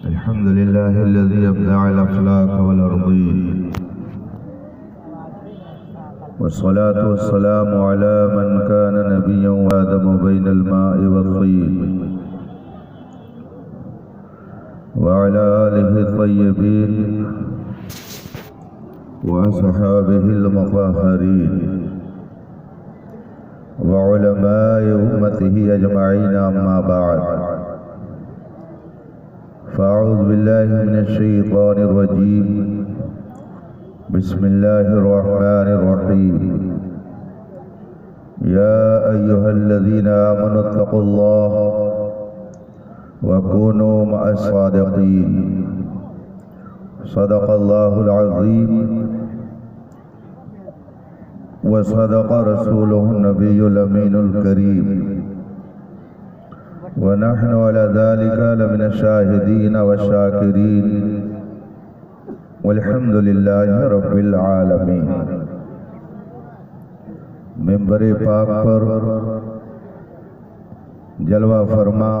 الحمد لله الذي أبدع الأخلاق والأرضين، والصلاة والسلام على من كان نبيا وآدم بين الماء والطين، وعلى آله الطيبين وأصحابه المطهرين وعلماء أمته أجمعين، أما بعد، فأعوذ بالله من الشيطان الرجيم. بسم الله الرحمن الرحيم. يا أيها الذين آمنوا اتقوا الله وكونوا مع الصادقين. صدق الله العظيم وصدق رسوله النبي الأمين الكريم، ونحن على ذلك لمن الشاهدين والشاكرين، والحمد لله رب العالمین۔ منبر پاک پر جلوہ فرما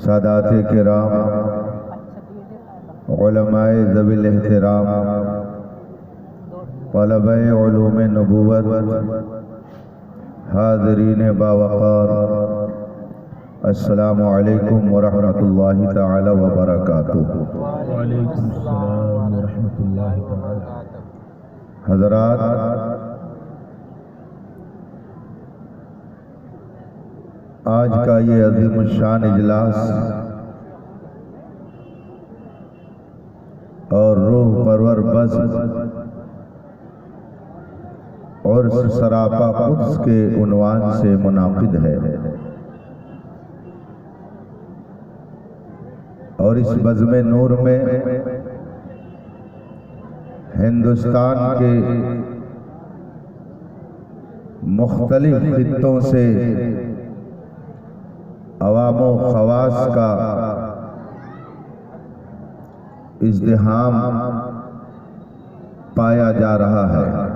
سادات کرام، علماء ذوی الاحترام، طلبہ علوم نبوت، حاضرین باوقار، السلام علیکم ورحمۃ اللہ تعالی وبرکاتہ۔ وعلیکم السلام ورحمۃ اللہ تعالی۔ حضرات، آج کا یہ عظیم الشان اجلاس اور روح پرور بزم اور سراپا قدس کے عنوان سے منعقد ہے، اور اس بزم نور میں ہندوستان کے مختلف خطوں سے عوام و خواص کا ازدحام پایا جا رہا ہے۔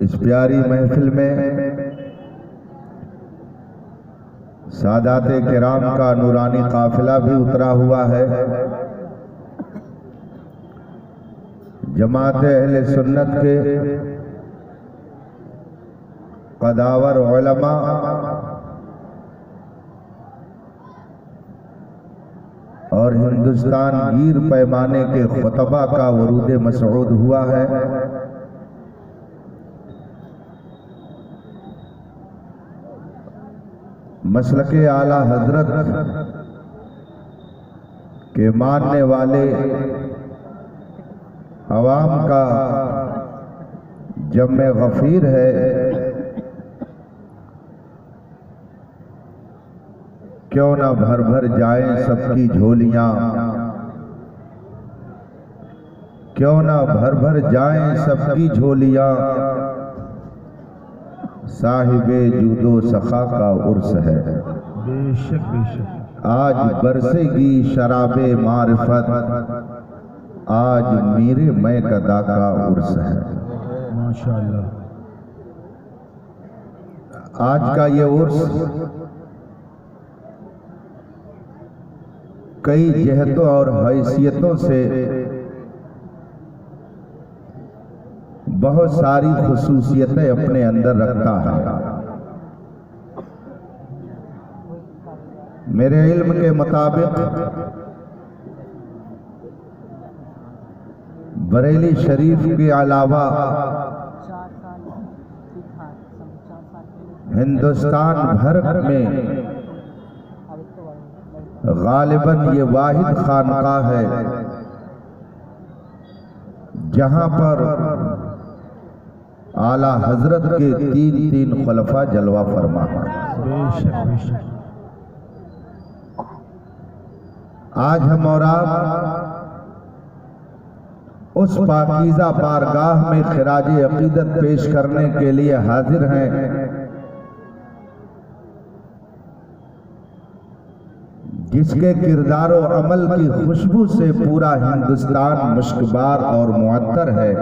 اس پیاری محفل میں سادات کرام کا نورانی قافلہ بھی اترا ہوا ہے۔ جماعت اہل سنت کے قداور علماء اور ہندوستان گیر پیمانے کے خطبہ کا ورود مسعود ہوا ہے۔ مسلک اعلی حضرت کے ماننے والے عوام کا جمع غفیر ہے۔ کیوں نہ بھر بھر جائیں سب کی جھولیاں، کیوں نہ بھر بھر جائیں سب کی جھولیاں، صاحب جود و سخا کا عرس ہے۔ بے شک بے شک۔ آج برسے گی شراب معرفت، آج میرے میں قدا کا عرس ہے۔ ماشاءاللہ۔ آج کا یہ عرس کئی جہتوں اور حیثیتوں سے بہت ساری خصوصیتیں اپنے اندر رکھتا ہے۔ میرے علم کے مطابق بریلی شریف کے علاوہ ہندوستان بھر میں غالباً یہ واحد خانقاہ ہے جہاں پر اعلیٰ حضرت کے تین خلفاء جلوہ فرما ہیں۔ بے شک بے شک۔ آج ہم اور آپ اس پاکیزہ بارگاہ میں خراج عقیدت پیش کرنے کے لیے حاضر ہیں جس کے کردار و عمل کی خوشبو سے پورا ہندوستان مشکبار اور معطر ہے،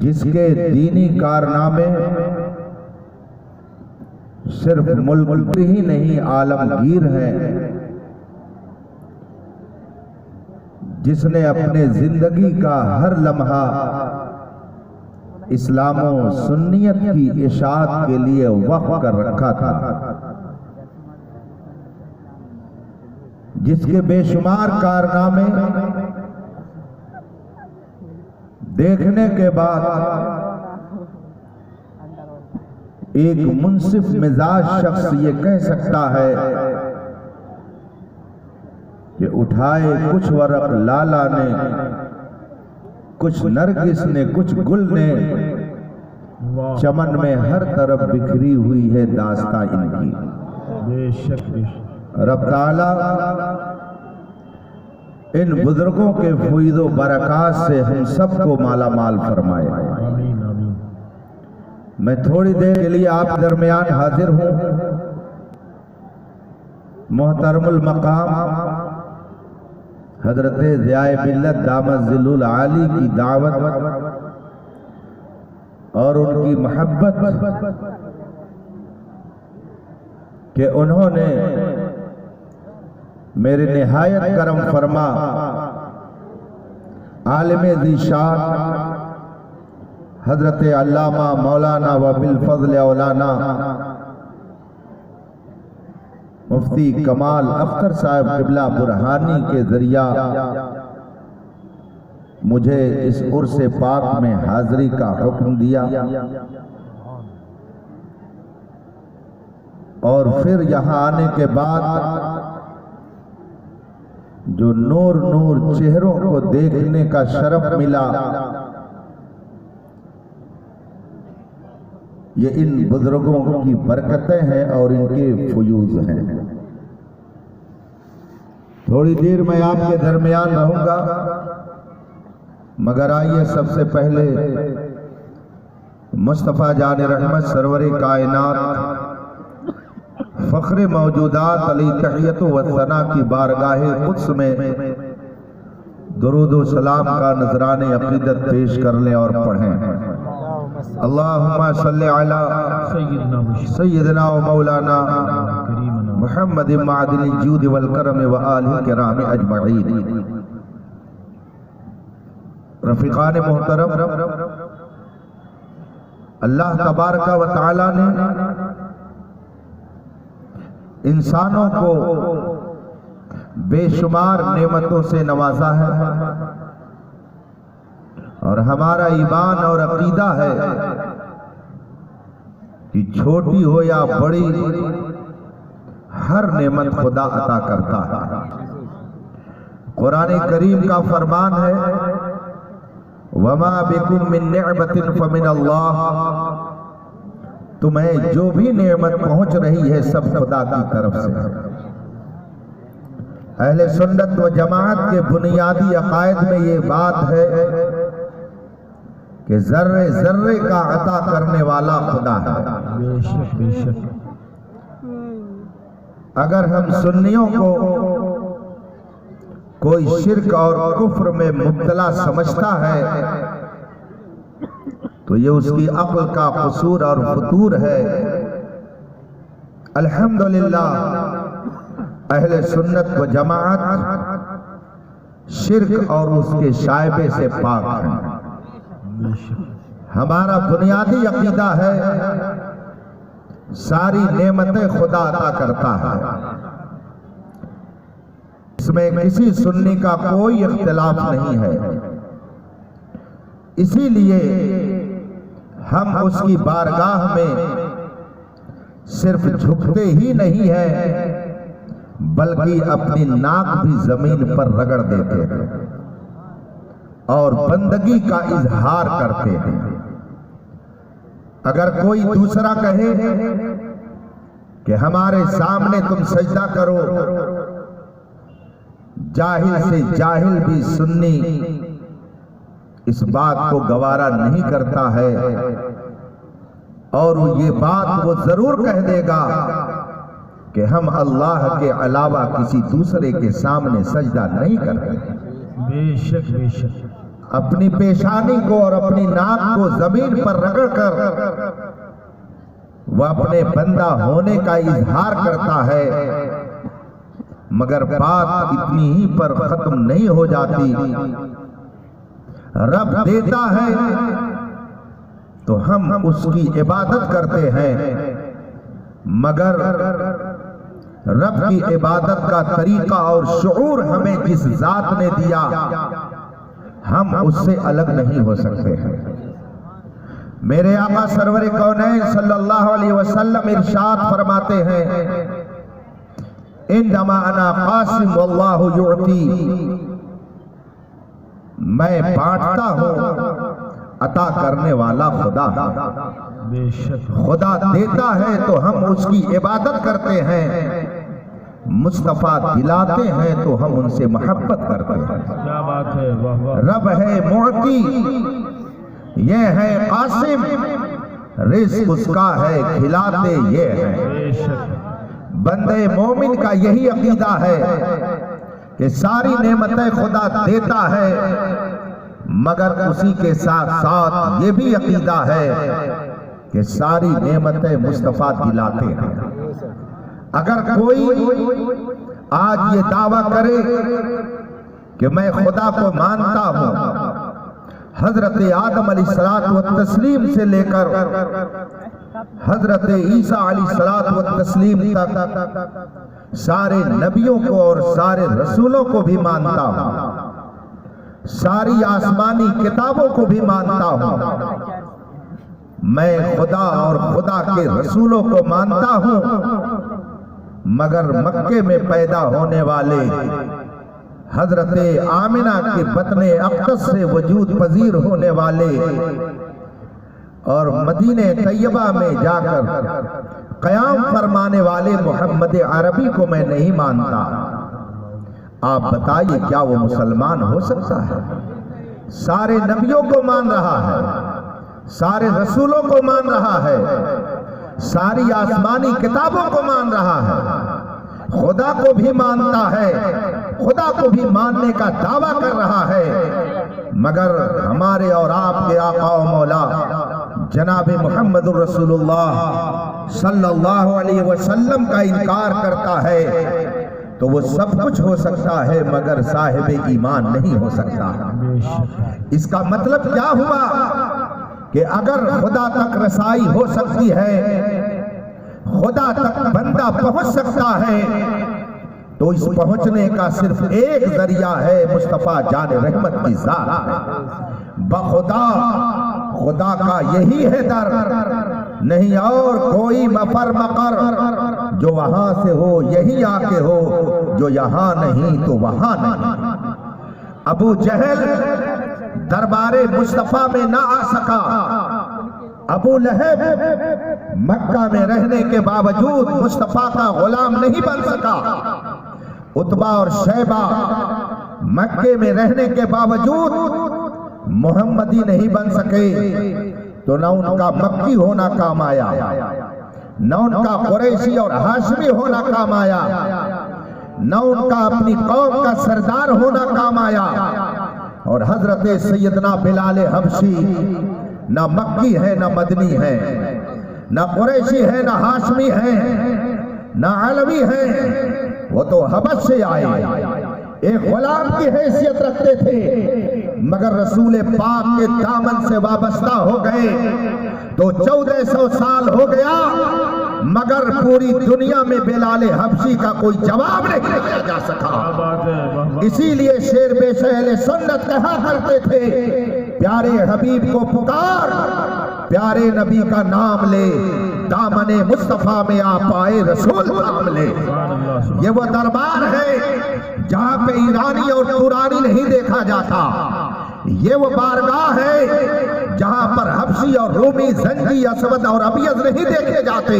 جس کے دینی کارنامے صرف ملک ہی نہیں عالمگیر ہیں، جس نے اپنے زندگی کا ہر لمحہ اسلام و سنیت کی اشاعت کے لیے وقف کر رکھا تھا، جس کے بے شمار کارنامے دیکھنے کے بعد ایک منصف مزاج شخص یہ کہہ سکتا ہے کہ اٹھائے کچھ ورق لالا نے، کچھ نرگس نے، کچھ گل نے، چمن میں ہر طرف بکھری ہوئی ہے داستان ان کی۔ بے شک بے شک۔ رب تعالیٰ ان بزرگوں کے فیض و برکات سے ہم سب کو مالا مال فرمائے۔ آمین آمین۔ میں تھوڑی دیر کے لیے آپ درمیان حاضر ہوں۔ محترم المقام حضرت ضیاء ملت دامت ظل العالی کی دعوت اور ان کی محبت کہ انہوں نے میرے نہایت کرم فرما عالم ذی شان حضرت علامہ مولانا و بالفضل اولانا مفتی کمال اختر صاحب قبلہ برہانی کے ذریعہ مجھے اس عرس پاک میں حاضری کا حکم دیا، اور پھر یہاں آنے کے بعد جو نور نور چہروں کو دیکھنے کا شرف ملا، یہ ان بزرگوں کی برکتیں ہیں اور ان کے فیوز ہیں۔ تھوڑی دیر میں آپ کے درمیان رہوں گا، مگر آئیے سب سے پہلے مصطفیٰ جان رحمت سرور کائنات فخر موجودات علی تحیت و ثنا کی بارگاہ قدس میں درود و سلام کا نذران عقیدت پیش کر لیں اور پڑھیں۔ اللہم صلی علی سیدنا و مولانا محمد معدن الجود والکرم و آلہ کرام اجمعین۔ رفیقان محترم، اللہ تبارک و تعالی نے انسانوں کو بے شمار نعمتوں سے نوازا ہے، اور ہمارا ایمان اور عقیدہ ہے کہ چھوٹی ہو یا بڑی ہر نعمت خدا عطا کرتا ہے۔ قرآن کریم کا فرمان ہے وَمَا بِكُم مِّن نِّعْمَةٍ فَمِنَ اللَّهِ، تمہیں جو بھی نعمت پہنچ رہی ہے سب خدا کی طرف سے۔ اہل سنت و جماعت کے بنیادی عقائد میں یہ بات ہے کہ ذرے ذرے کا عطا کرنے والا خدا ہے۔ بے شک بے شک۔ اگر ہم سنیوں کو کوئی شرک اور کفر میں مبتلا سمجھتا ہے تو یہ اس کی عقل کا قصور اور فتور ہے۔ الحمدللہ اہل سنت و جماعت شرک اور اس کے شائبے سے پاک ہیں۔ ہمارا بنیادی عقیدہ ہے ساری نعمتیں خدا عطا کرتا ہے، اس میں کسی سنی کا کوئی اختلاف نہیں ہے۔ اسی لیے ہم اس کی بارگاہ میں صرف جھکتے ہی نہیں ہیں بلکہ اپنی ناک بھی زمین پر رگڑ دیتے ہیں اور بندگی کا اظہار کرتے ہیں۔ اگر کوئی دوسرا کہے کہ ہمارے سامنے تم سجدہ کرو، جاہل سے جاہل بھی سنی اس بات کو گوارا نہیں کرتا ہے، اور یہ بات وہ ضرور کہہ دے گا کہ ہم اللہ کے علاوہ کسی دوسرے کے سامنے سجدہ نہیں کرتے۔ بے شک بے شک۔ اپنی پیشانی کو اور اپنی ناک کو زمین پر رگڑ کر وہ اپنے بندہ ہونے کا اظہار کرتا ہے، مگر بات اتنی ہی پر ختم نہیں ہو جاتی۔ رب دیتا ہے تو ہم اس کی عبادت کرتے ہیں، مگر رب کی عبادت کا طریقہ اور شعور ہمیں جس ذات نے دیا ہم اس سے الگ نہیں ہو سکتے ہیں۔ میرے آقا سرور کونین صلی اللہ علیہ وسلم ارشاد فرماتے ہیں، انما انا قاسم واللہ یعطی، میں بانٹتا ہوں، عطا کرنے والا خدا ہے۔ بے شک خدا دیتا ہے تو ہم اس کی عبادت کرتے ہیں، مصطفیٰ دلاتے ہیں تو ہم ان سے محبت کرتے ہیں۔ کیا بات ہے، واہ واہ۔ رب ہے معطی، یہ ہے قاسم، رزق اس کا ہے، کھلاتے یہ ہے۔ بے شک بندے مومن کا یہی عقیدہ ہے کہ ساری نعمتیں خدا دیتا ہے، مگر اسی کے ساتھ ساتھ یہ بھی عقیدہ ہے کہ ساری نعمتیں مصطفیٰ دلاتے ہیں۔ اگر کوئی آج یہ دعویٰ کرے کہ میں خدا کو مانتا ہوں، حضرت آدم علیہ السلام سے لے کر حضرت عیسیٰ علیہ السلام تک سارے نبیوں کو اور سارے رسولوں کو بھی مانتا ہوں، ساری آسمانی کتابوں کو بھی مانتا ہوں، میں خدا اور خدا کے رسولوں کو مانتا ہوں، مگر مکے میں پیدا ہونے والے حضرت آمنہ کے بطن اقدس سے وجود پذیر ہونے والے اور مدینہ طیبہ میں جا کر قیام فرمانے والے محمد عربی کو میں نہیں مانتا۔ آپ بتائیے کیا وہ مسلمان ہو سکتا ہے؟ سارے نبیوں کو مان رہا ہے، سارے رسولوں کو مان رہا ہے، ساری آسمانی کتابوں کو مان رہا ہے، خدا کو بھی مانتا ہے، خدا کو بھی ماننے کا دعویٰ کر رہا ہے، مگر ہمارے اور آپ کے آقا و مولا جناب محمد الرسول اللہ صلی اللہ علیہ وسلم کا انکار کرتا ہے، تو وہ سب کچھ ہو سکتا ہے مگر صاحب ایمان نہیں ہو سکتا۔ بے شک اس کا مطلب کیا ہوا کہ اگر خدا تک رسائی ہو سکتی ہے، خدا تک بندہ پہنچ سکتا ہے، تو اس پہنچنے کا صرف ایک ذریعہ ہے، مصطفیٰ جان رحمت کی ذات ہے۔ بخدا خدا کا یہی ہے در، نہیں اور کوئی مفر مقر، جو وہاں سے ہو یہی آ کے ہو، جو یہاں نہیں تو وہاں نہیں۔ ابو جہل دربار مصطفیٰ میں نہ آ سکا، ابو لہب مکہ میں رہنے کے باوجود مصطفیٰ کا غلام نہیں بن سکا، عتبہ اور شیبہ مکے میں رہنے کے باوجود محمدی نہیں بن سکے، تو نہ ان کا مکی ہونا کام آیا، نہ ان کا قریشی اور ہاشمی ہونا کام آیا، نہ ان کا اپنی قوم کا سردار ہونا کام آیا، اور حضرت سیدنا بلال حبشی نہ مکی ہے نہ مدنی ہے، نہ قریشی ہے نہ ہاشمی ہے نہ علوی ہے، وہ تو حبش سے آئے، ایک غلام کی حیثیت رکھتے تھے، مگر رسول پاک کے دامن سے وابستہ ہو گئے تو 1400 سال ہو گیا، مگر پوری دنیا میں بلال حبشی کا کوئی جواب نہیں دیا جا سکا۔ اسی لیے شیر پیش اہل سنت کہا کرتے تھے، پیارے حبیب کو پکار، پیارے نبی کا نام لے، دامن مصطفیٰ میں آپ آئے رسول نام لے۔ یہ وہ دربار ہے جہاں پہ ایرانی اور تورانی نہیں دیکھا جاتا، یہ وہ بارگاہ ہے جہاں پر حبشی اور رومی، زنگی، اسود اور ابیض نہیں دیکھے جاتے،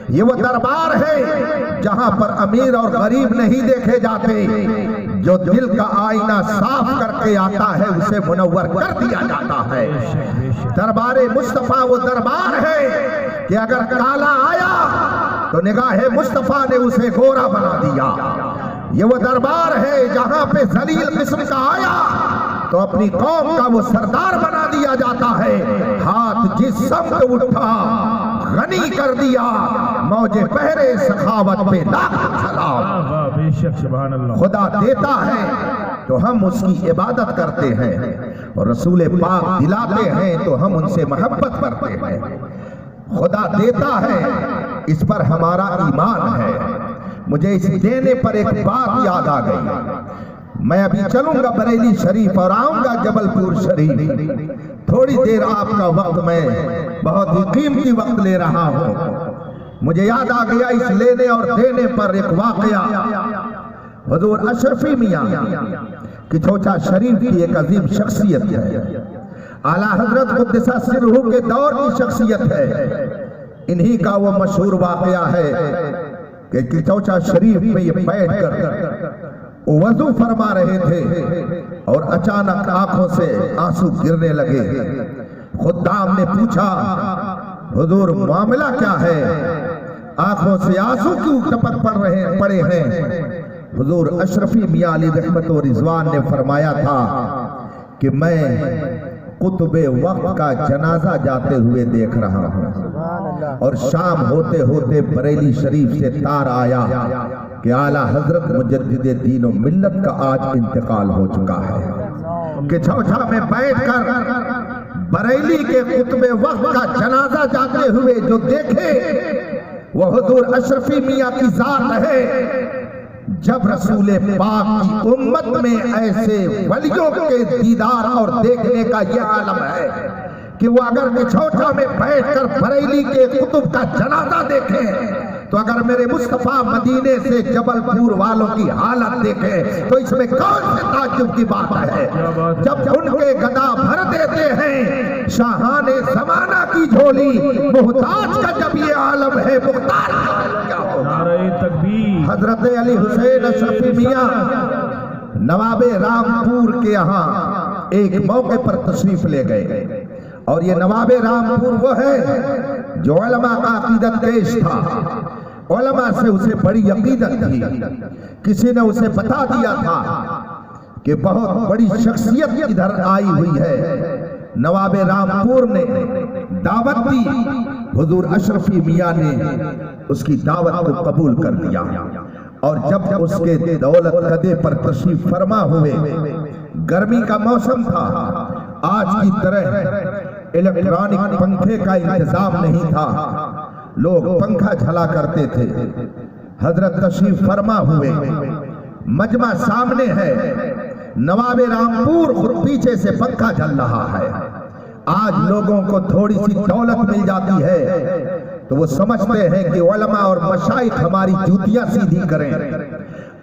یہ وہ دربار ہے جہاں پر امیر اور غریب نہیں دیکھے جاتے، جو دل کا آئینہ صاف کر کے آتا ہے اسے منور کر دیا جاتا ہے۔ دربار مصطفیٰ وہ دربار ہے کہ اگر کالا آیا تو نگاہ مصطفیٰ نے اسے گورا بنا دیا، یہ وہ دربار ہے جہاں پہ ذلیل قسم کا آیا تو اپنی قوم کا وہ سردار بنا دیا جاتا ہے. ہاتھ جس سمت اٹھا غنی کر دیا, موجے پہرے سخاوت پہ لاکھ سلام. واہ واہ بے شک سبحان اللہ. خدا دیتا ہے تو ہم اس کی عبادت کرتے ہیں, اور رسول پاک دلاتے ہیں تو ہم ان سے محبت کرتے ہیں. خدا دیتا ہے, اس پر ہمارا ایمان ہے. مجھے اس دینے پر ایک بات یاد آ گئی. میں ابھی چلوں گا بریلی شریف اور آؤں گا جبل پور شریف. تھوڑی دیر آپ کا وقت میں بہت ہی قیمتی وقت لے رہا ہوں. مجھے یاد آ گیا اس لینے اور دینے پر ایک واقعہ. حضور اشرفی میاں کہ چوچا شریف کی ایک عظیم شخصیت ہے, اعلیٰ حضرت قدس سرہ کے دور کی شخصیت ہے. انہی کا وہ مشہور واقعہ ہے کہ چوچا شریف میں یہ بیٹھ کر وضو فرما رہے تھے اور اچانک آنکھوں سے آنسو گرنے لگے. خدام نے پوچھا, حضور معاملہ کیا ہے, آنکھوں سے آنسو کیوں ٹپک پڑے ہیں؟ حضور اشرفی میاں علی رحمت و رضوان نے فرمایا تھا کہ میں قطب وقت کا جنازہ جاتے ہوئے دیکھ رہا ہوں, اور شام ہوتے ہوتے بریلی شریف سے تار آیا کہ اعلیٰ حضرت مجدد دین و ملت کا آج انتقال ہو چکا ہے. کہ چوچا میں بیٹھ کر بریلی کے قطب وقت کا جنازہ جاتے ہوئے جو دیکھے وہ حضور اشرفی میاں کی ذات ہے. جب رسول پاک کی امت میں ایسے ولیوں کے دیدار اور دیکھنے کا یہ عالم ہے کہ وہ اگر چھوٹا میں بیٹھ کر بریلی کے قطب کا جنازہ دیکھیں تو اگر میرے مصطفیٰ مدینے سے جبل پور والوں کی حالت دیکھیں تو اس میں کون سے تعجب کی بات ہے. جب ان کے گدا بھر دیتے ہیں شاہان زمانہ کی جھولی, محتاج کا جب یہ عالم ہے مختار کیا ہوگا. نعرہ تکبیر. حضرت علی حسین اشرفی میاں نواب رامپور کے یہاں ایک موقع پر تشریف لے گئے, اور یہ نواب رامپور وہ ہے جو علماء کا عقیدت پیش تھا. علماء سے اسے بڑی عقیدت تھی. کسی نے اسے بتا دیا تھا کہ بہت بڑی شخصیت ادھر آئی ہوئی ہے. نواب رامپور نے دعوت دی, حضور اشرفی میاں نے اس کی دعوت کو قبول کر دیا, اور جب اس کے دولت قدے پر تشریف فرما ہوئے, گرمی کا موسم تھا, آج کی طرح الیکٹرانک پنکھے کا انتظام نہیں تھا, لوگ پنکھا جھلا کرتے تھے. حضرت تشریف فرما ہوئے, مجمع سامنے ہے, نواب رامپور خود پیچھے سے پنکھا جھل رہا ہے. آج لوگوں کو تھوڑی سی دولت مل جاتی ہے تو وہ سمجھتے ہیں کہ علماء اور مشائخ ہماری جوتیاں سیدھی کریں,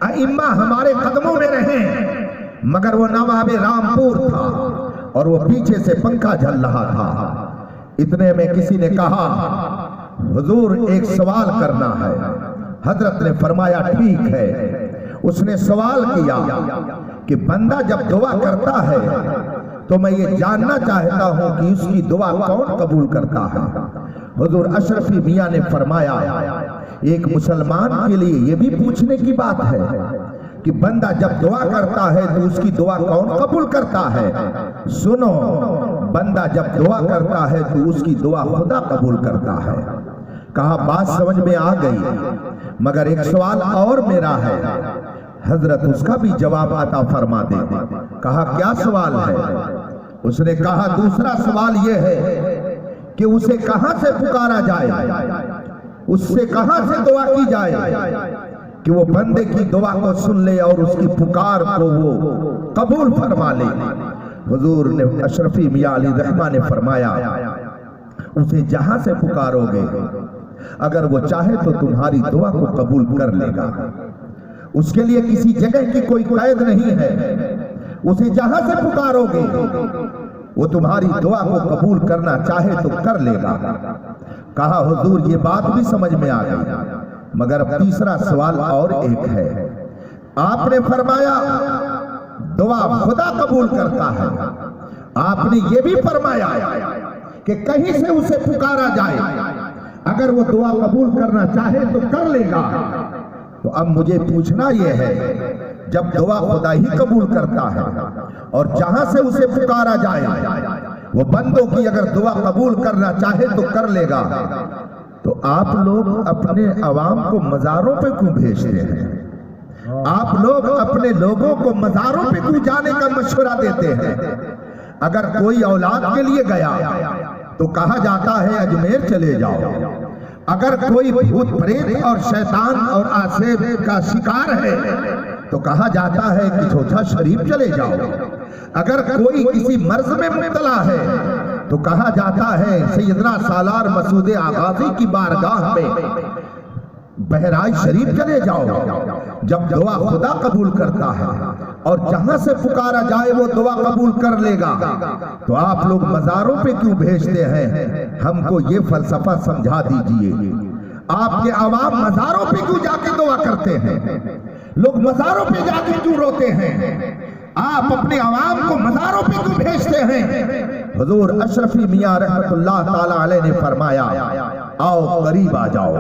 ائمہ ہمارے قدموں میں رہیں, مگر وہ نواب رامپور تھا اور وہ پیچھے سے پنکھا جھل رہا تھا. اتنے میں کسی نے کہا, حضور ایک سوال کرنا ہے. حضرت نے فرمایا ٹھیک ہے. اس نے سوال کیا کہ بندہ جب دعا کرتا ہے تو میں یہ جاننا چاہتا ہوں کہ اس کی دعا کون قبول کرتا ہے. حضور اشرفی میاں نے فرمایا, ایک مسلمان کے لیے یہ بھی پوچھنے کی بات ہے کہ بندہ جب دعا کرتا ہے تو اس کی دعا کون قبول کرتا ہے. سنو, بندہ جب دعا کرتا ہے تو اس کی دعا خدا قبول کرتا ہے. کہا بات سمجھ میں آ گئی, مگر ایک سوال اور میرا ہے. حضرت اس کا بھی جواب عطا فرما دے. کہا کیا سوال ہے؟ اس نے کہا دوسرا سوال یہ ہے کہ اسے کہاں سے پکارا جائے, اس سے کہاں سے دعا کی جائے کہ وہ بندے کی دعا کو سن لے اور اس کی پکار کو وہ قبول فرما لے. حضور نے اشرفی میاں علی رحمہ نے فرمایا, اسے جہاں سے پکارو گے اگر وہ چاہے تو تمہاری دعا کو قبول کر لے گا. اس کے لیے کسی جگہ کی کوئی قید نہیں ہے. اسے جہاں سے پکارو گے وہ تمہاری دعا کو قبول کرنا چاہے تو کر لے گا. کہا حضور یہ بات بھی سمجھ میں آ گئی, مگر اب تیسرا سوال اور ایک ہے. آپ نے فرمایا دعا خدا قبول کرتا ہے, آپ نے یہ بھی فرمایا کہ کہیں سے اسے پکارا جائے اگر وہ دعا قبول کرنا چاہے تو کر لے گا. تو اب مجھے پوچھنا یہ ہے جب دعا خدا ہی قبول کرتا ہے اور جہاں سے اسے پکارا جائے وہ بندوں کی اگر دعا قبول کرنا چاہے تو کر لے گا، تو آپ لوگ اپنے عوام کو مزاروں پہ کیوں بھیجتے ہیں؟ آپ لوگ اپنے لوگوں کو مزاروں پہ کیوں جانے کا مشورہ دیتے ہیں؟ اگر کوئی اولاد کے لیے گیا تو کہا جاتا ہے اجمیر چلے جاؤ، اگر کوئی بھوت پریت اور شیطان اور آسیب کا شکار ہے تو کہا جاتا ہے کہ چھوٹا شریف چلے جاؤ، اگر کوئی کسی مرض میں مبتلا ہے تو کہا جاتا ہے سیدنا سالار مسعود آغازی کی بارگاہ میں بہرائچ شریف چلے جاؤ۔ جب دعا خدا قبول کرتا ہے اور جہاں سے پکارا جائے وہ دعا قبول کر لے گا، تو آپ لوگ مزاروں پہ کیوں بھیجتے ہیں؟ ہم کو یہ فلسفہ سمجھا دیجئے۔ آپ کے عوام مزاروں پہ کیوں جا کے دعا کرتے ہیں؟ لوگ مزاروں پہ جا کے کیوں روتے ہیں؟ آپ اپنے عوام کو مزاروں پہ کیوں بھیجتے ہیں؟ حضور اشرفی میاں رحمت اللہ تعالی علیہ نے فرمایا آؤ قریب آ جاؤ۔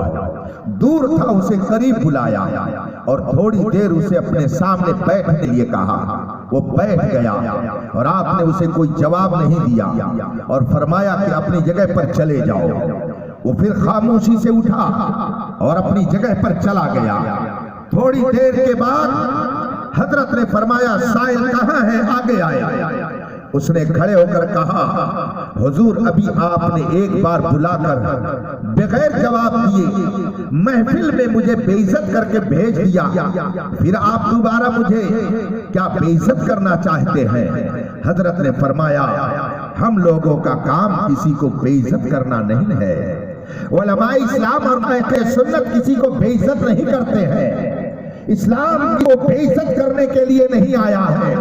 دور تھا اسے قریب بلایا اور تھوڑی دیر اسے اپنے سامنے بیٹھنے کے لیے کہا، وہ بیٹھ گیا اور آپ نے اسے کوئی جواب نہیں دیا اور فرمایا کہ اپنی جگہ پر چلے جاؤ۔ وہ پھر خاموشی سے اٹھا اور اپنی جگہ پر چلا گیا۔ تھوڑی دیر کے بعد حضرت نے فرمایا سائل کہاں ہے؟ آگے آئے۔ اس نے کھڑے ہو کر کہا حضور ابھی آپ نے ایک بار بلا کر بغیر جواب دیے محفل میں مجھے بے عزت کر کے بھیج دیا، پھر آپ دوبارہ مجھے کیا بے عزت کرنا چاہتے ہیں؟ حضرت نے فرمایا ہم لوگوں کا کام کسی کو بے عزت کرنا نہیں ہے، علماء اسلام اور اہل سنت کسی کو بے عزت نہیں کرتے ہیں۔ اسلام کو بے عزت کرنے کے لیے نہیں آیا ہے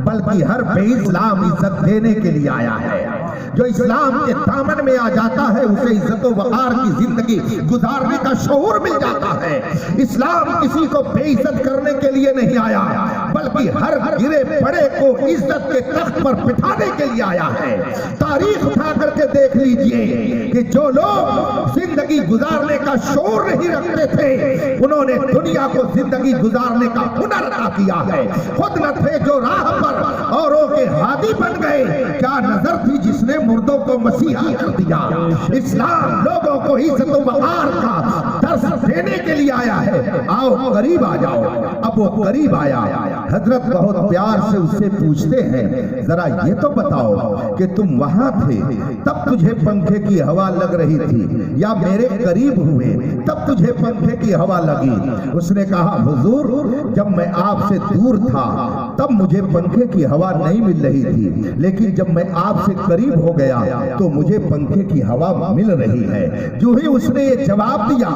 بلکہ ہر بے اسلام عزت دینے کے لیے آیا ہے۔ جو اسلام کے دامن میں آ جاتا ہے اسے عزت و وقار کی زندگی گزارنے کا شعور مل جاتا ہے۔ اسلام کسی کو بے عزت کرنے کے لیے نہیں آیا بلکہ ہر گرے پڑے کو عزت کے تخت پر بٹھانے کے لیے آیا ہے۔ تاریخ اٹھا کر کے دیکھ لیجئے کہ جو لوگ زندگی گزارنے کا شعور نہیں رکھتے تھے انہوں نے دنیا کو زندگی گزارنے کا ہنر عطا کیا ہے۔ خود نہ تھے جو راہ پر اوروں کے ہادی بن گئے، کیا نظر تھی جس نے مردوں کو مسیحا کر دیا۔ اسلام لوگوں کو عزت و وقار کا درس دینے کے لیے آیا ہے۔ آؤ قریب آ جاؤ۔ اب وہ قریب آیا، حضرت بہت پیار سے اس سے پوچھتے ہیں ذرا یہ تو بتاؤ کہ تم وہاں تھے تب تجھے پنکھے کی ہوا لگ رہی تھی یا میرے قریب ہوئے تب تجھے پنکھے کی ہوا لگی؟ اس نے کہا حضور جب میں آپ سے دور تھا تب مجھے پنکھے کی ہوا نہیں مل رہی تھی، لیکن جب میں آپ سے قریب ہو گیا تو مجھے پنکھے کی ہوا مل رہی ہے۔ جو ہی اس نے یہ جواب دیا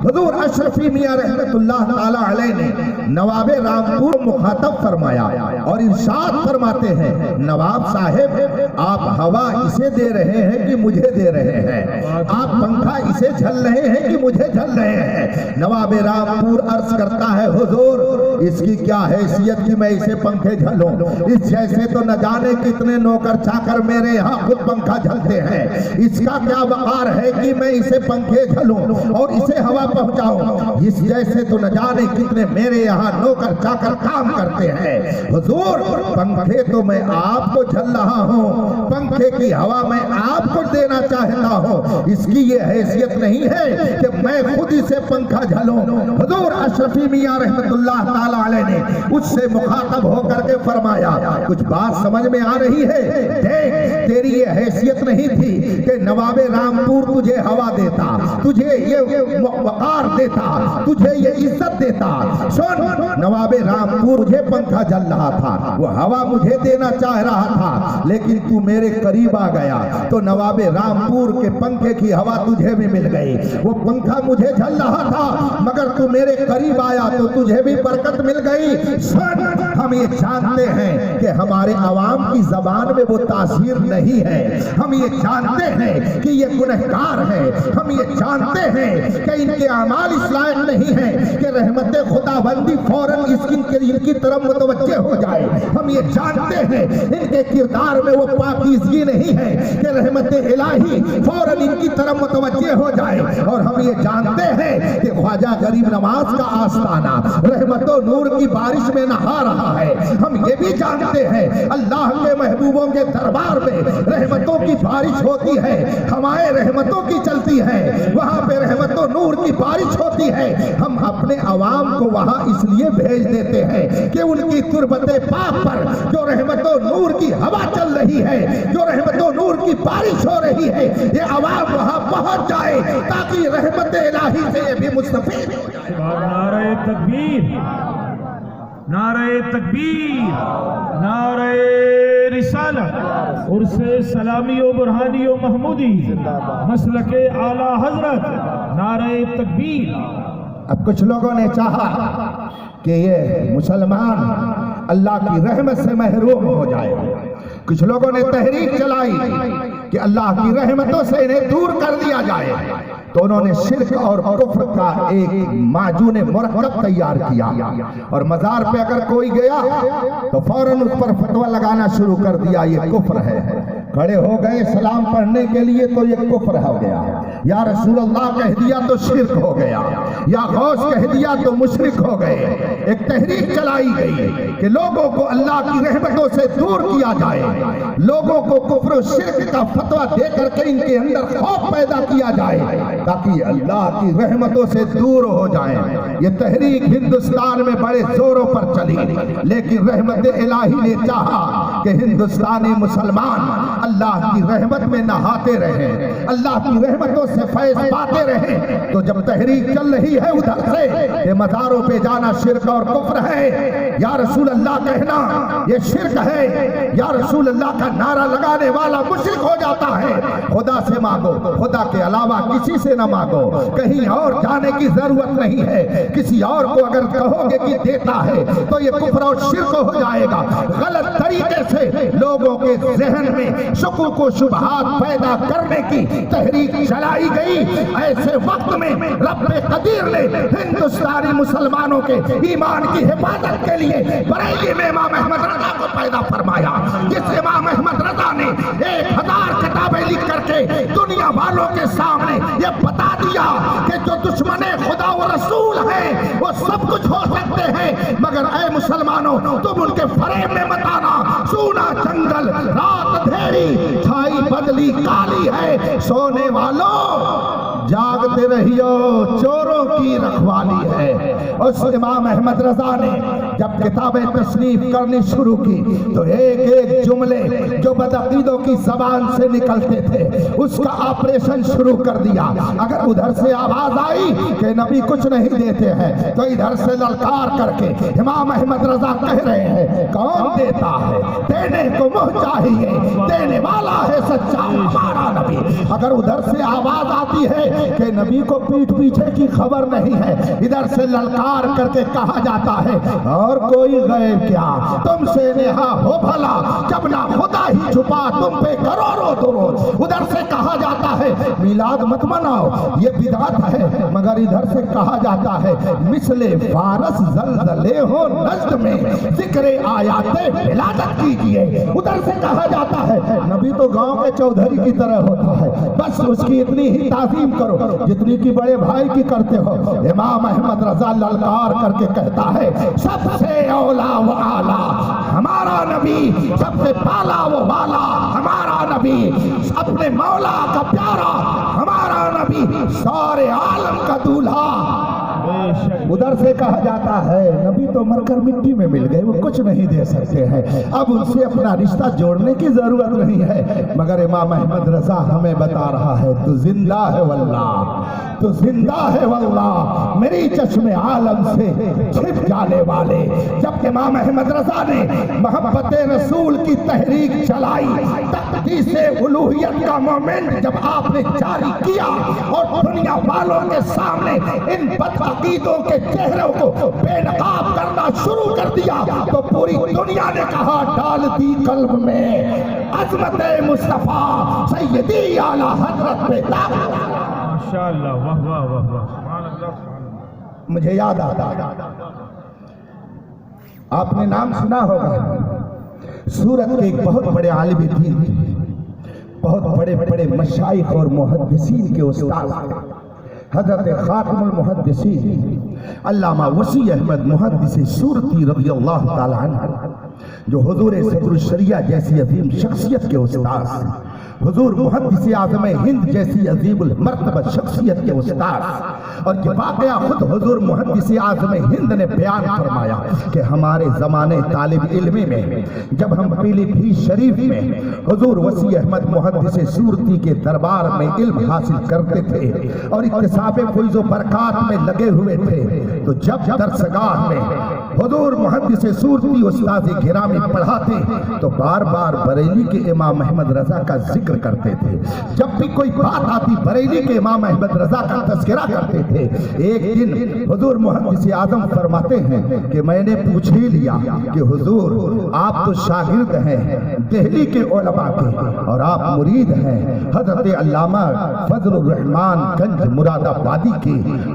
حضور اشرفی میاں رحمت اللہ تعالی علیہ نے نواب رامپور مخاطب فرمایا اور ارشاد فرماتے ہیں نواب صاحب آپ ہوا اسے دے رہے ہیں کہ مجھے دے رہے ہیں؟ آپ پنکھا اسے جھل رہے ہیں کہ مجھے جھل رہے ہیں؟ نواب رامپور عرض کرتا ہے حضور اس کی کیا حیثیت کہ میں اسے پنکھے جھلوں؟ اس جیسے تو نہ جانے کتنے نوکر چاکر میرے یہاں خود پنکھا جھلتے ہیں، اس کا کیا وقار ہے کہ میں اسے پنکھے جھلوں اور اسے ہوا پہنچاؤں؟ اس جیسے تو نہ جانے کتنے میرے یہاں نوکر چاکر کام کرتے ہیں۔ حضور پنکھے تو میں آپ کو جھل رہا ہوں، پنکھے کی ہوا میں آپ کو دینا چاہتا ہوں، اس کی یہ حیثیت نہیں ہے کہ میں خود اسے پنکھا جھلوں۔ حضور اشرفی میاں رحمت اللہ تعالی علیہ نے اس سے مخاطب ہو کر کے فرمایا کچھ بات سمجھ میں آ رہی ہے؟ دیکھ تیری یہ حیثیت نہیں تھی کہ نواب رامپور تجھے ہوا دیتا، تجھے یہ وقار دیتا، تجھے یہ عزت دیتا۔ سن نواب رامپور مجھے پنکھا جل رہا تھا، وہ ہوا مجھے دینا چاہ رہا تھا، لیکن تو میرے قریب آ گیا تو نواب رامپور کے پنکھے کی ہوا تجھے بھی مل گئی۔ وہ پنکھا مجھے جل رہا تھا مگر تو میرے قریب آیا تو تجھے بھی برکت مل گئی۔ سن ہم یہ جانتے ہیں کہ ہمارے عوام کی زبان میں وہ تاثیر نہیں ہے، ہم یہ جانتے ہیں کہ یہ گنہگار ہے، ہم یہ جانتے ہیں کہ ان کے اعمال اس لائق نہیں ہیں کہ رحمت خدا بندی فوراً ان کی طرف متوجہ ہو جائے، ہم یہ جانتے ہیں ان کے کردار میں وہ پاکیزگی نہیں ہے کہ رحمت الہی فوراً ان کی طرف متوجہ ہو جائے، اور ہم یہ جانتے ہیں کہ خواجہ غریب نواز کا آستانہ رحمت و نور کی بارش میں نہا رہا ہے، ہم یہ بھی جانتے ہیں اللہ کے محبوبوں کے دربار میں رحمتوں کی بارش ہوتی ہے، ہوائیں رحمتوں کی چلتی ہے، وہاں پہ رحمت و نور کی بارش ہوتی ہے، ہم اپنے عوام کو وہاں اس لیے بھیج دیتے ہیں کہ ان کی تربت پاک پر جو رحمت و نور کی ہوا چل رہی ہے، جو رحمت و نور کی بارش ہو رہی ہے، یہ عوام وہاں پہنچ جائے تاکہ رحمت الہی سے یہ بھی مستفید ہو جائے۔ نعرہ تکبیر، نعرہ تکبیر، نعرہ رسالت، عرص سلامی و برہانی و محمودی، مسلک اعلیٰ حضرت، نعرہ تکبیر۔ اب کچھ لوگوں نے چاہا کہ یہ مسلمان اللہ کی رحمت سے محروم ہو جائے، کچھ لوگوں نے تحریک چلائی کہ اللہ کی رحمتوں سے انہیں دور کر دیا جائے، تو انہوں نے شرک اور کفر کا ایک معجون مرکب تیار کیا، اور مزار پہ اگر کوئی گیا تو فوراً اس پر فتویٰ لگانا شروع کر دیا، یہ کفر ہے، کھڑے ہو گئے سلام پڑھنے کے لیے تو یہ کفر ہو گیا، یا رسول اللہ کہہ دیا تو شرک ہو گیا، یا غوث کہہ دیا تو مشرک ہو گئے۔ ایک تحریک چلائی گئی کہ لوگوں کو اللہ کی رحمتوں سے دور کیا جائے، لوگوں کو کفر و شرک کا فتویٰ دے کر کے ان کے اندر خوف پیدا کیا جائے تاکہ اللہ کی رحمتوں سے دور ہو جائیں۔ یہ تحریک ہندوستان میں بڑے زوروں پر چلی، لیکن رحمت الہی نے چاہا کہ ہندوستانی مسلمان اللہ کی رحمت میں نہاتے رہیں، اللہ کی رحمتوں سے فیض پاتے رہیں۔ تو جب تحریک چل رہی ہے ادھر سے کہ مزاروں پہ جانا شرک اور کفر ہے، یا رسول اللہ کہنا یہ شرک ہے، یا رسول اللہ کا نعرہ لگانے والا مشرک ہو جاتا ہے، خدا سے مانگو، خدا کے علاوہ کسی سے نہ مانگو، کہیں اور جانے کی ضرورت نہیں ہے، کسی اور کو اگر کہو گے کہ دیتا ہے تو یہ کفر اور شرک ہو جائے گا۔ غلط طریقے سے لوگوں کے ذہن میں شکوک و شبہات پیدا کرنے کی تحریک چلائی گئی۔ ایسے وقت میں رب قدیر نے ہندوستانی مسلمانوں کے ایمان کی حفاظت کے لیے بریلی میں امام احمد رضا کو پیدا فرمایا، جس امام احمد رضا نے 1000 کتابیں لکھ کر کے دنیا والوں کے سامنے یہ بتا دیا کہ جو دشمن خدا و رسول ہیں وہ سب کچھ ہو سکتے ہیں، مگر اے مسلمانوں تم ان کے فریب میں مت آنا۔ سونا جنگل رات اندھیری چھائی بدلی کالی ہے، سونے والوں جاگتے رہیو چوروں کی رکھوالی ہے۔ اس امام احمد رضا نے جب کتابیں تصنیف کرنی شروع کی تو ایک ایک جملے جو بدعقیدوں کی زبان سے نکلتے تھے اس کا آپریشن شروع کر دیا۔ اگر ادھر سے آواز آئی کہ نبی کچھ نہیں دیتے ہیں تو ادھر سے للکار کر کے امام احمد رضا کہہ رہے ہیں کون دیتا ہے، دینے کو منہ چاہیے، دینے والا ہے سچا ہمارا نبی۔ اگر ادھر سے آواز آتی ہے کہ نبی کو پیٹھ پیچھے کی خبر نہیں ہے، ادھر سے للکار کر کے کہا جاتا ہے اور کوئی غیب کیا، تم سے نہا ہو بھلا جب نہ خدا ہی چھپا تم پہ کروڑوں درود۔ ادھر سے کہا جاتا ہے میلاد مت مناؤ یہ بدعت ہے، مگر ادھر سے کہا جاتا ہے مثل فارس زلزلے ہو نجد میں ذکر آیات ولادت کیجئے۔ ادھر سے کہا جاتا ہے نبی تو گاؤں کے چودھری کی طرح ہوتا ہے، بس اس کی اتنی ہی تعظیم کرو جتنی کی بڑے بھائی کی کرتے ہو۔ امام احمد رضا للکار کر کے کہتا ہے سب سے اولا و اعلیٰ ہمارا نبی، سب سے پالا و بالا ہمارا نبی، اپنے مولا کا پیارا ہمارا نبی، سارے عالم کا دولہا۔ ادھر سے کہا جاتا ہے نبی تو مر کر مٹی میں مل گئے، وہ کچھ نہیں دے سکتے ہیں، اب ان سے اپنا رشتہ جوڑنے کی ضرورت نہیں ہے۔ مگر امام احمد رضا ہمیں بتا رہا ہے تو زندہ ہے واللہ، تو زندہ ہے واللہ، میری چشم عالم سے چھپ جانے والے۔ جب امام احمد رضا نے محبت رسول کی تحریک چلائی، تقدیس الوہیت کا مومنٹ جب آپ نے جاری کیا اور دنیا والوں کے سامنے ان بدعقیدوں کے چہروں کو بے نقاب کرنا شروع کر دیا تو پوری دنیا نے کہا ڈال دی قلب میں عظمت مصطفیٰ سیدی اعلی حضرت پہ ماشاءاللہ، واہ واہ واہ واہ، سبحان اللہ سبحان اللہ۔ مجھے یاد آتا آپ نے نام سنا ہوگا سورت کے ایک بہت بڑے عالم دین تھے، بہت بڑے بڑے مشائخ اور محدثین کے استاد حضرت خاتم المحدثین علامہ وسیع احمد محدث سورتی رضی اللہ تعالی عنہ، جو حضور صدر الشریعہ جیسی عظیم شخصیت کے استاد، حضور محدث اعظم ہند جیسی عظیم المرتبہ شخصیت کے استاد، اور یہ واقعہ خود حضور محدث اعظم ہند نے بیان فرمایا کہ ہمارے زمانے طالب علمی میں جب ہم پیلی بھیت شریف میں حضور وسیع احمد محدث سورتی کے دربار میں علم حاصل کرتے تھے اور اکتساب فیض و برکات میں لگے ہوئے تھے، تو جب درسگاہ میں حضور محدث سورتی استاد گرامی پڑھاتے تو بار بار بریلی کے امام احمد رضا کا ذکر کرتے تھے، جب بھی کوئی بات آتی بریلی کے امام احمد رضا کا تذکرہ کرتے تھے۔ ایک دن حضور محدث اعظم فرماتے ہیں کہ میں نے پوچھ ہی لیا کہ حضور آپ تو شاگرد ہیں دہلی کے علماء کے اور آپ مرید ہیں حضرت علامہ فضل الرحمان گنج مراد آبادی کے،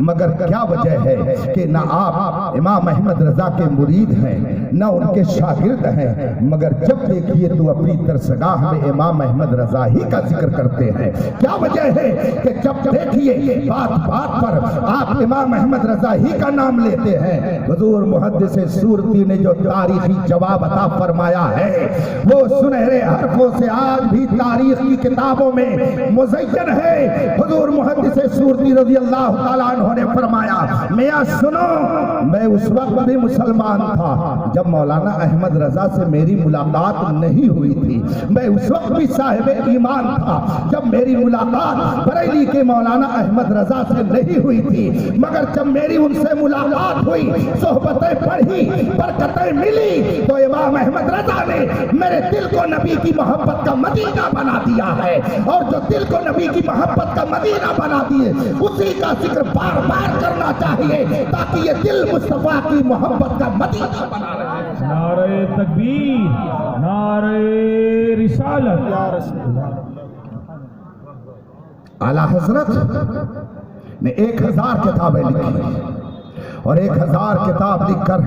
مگر کیا وجہ ہے کہ نہ آپ امام احمد رضا کے مرید ہیں نہ ان کے شاگرد ہیں، مگر جب دیکھیے تو اپنی درسگاہ میں امام احمد رضا ہی کا ذکر کرتے ہیں؟ کیا وجہ ہے کہ جب دیکھیے بات بات پر آپ امام احمد رضا ہی کا نام لیتے ہیں؟ حضور محدث سورتی نے جو تاریخی جواب عطا فرمایا ہے وہ سنہرے حرفوں سے آج بھی تاریخ کی کتابوں میں مزین ہے۔ حضور محدث سورتی رضی اللہ تعالیٰ عنہ نے فرمایا، میاں سنو، میں اس وقت بھی مسلمان تھا جب مولانا احمد رضا سے میری ملاقات نہیں ہوئی تھی، میں اس وقت بھی صاحب ایمان تھا جب میری ملاقات بریلی کے مولانا احمد رضا سے نہیں ہوئی تھی، مگر جب میری ان سے ملاقات ہوئی، صحبتیں پڑھی، برکتیں ملی، تو امام احمد رضا نے میرے دل کو نبی کی محبت کا مدینہ بنا دیا ہے، اور جو دل کو نبی کی محبت کا مدینہ بنا دیے اسی کا ذکر بار بار کرنا چاہیے تاکہ یہ دل مصطفیٰ کی محبت کا مدینہ بنا رہے۔ نعرہ تکبیر، نعرہ رسالت، یا رسول اللہ۔ اعلیٰ حضرت نے 1000 کتابیں لکھی اور 1000 کتاب لکھ کر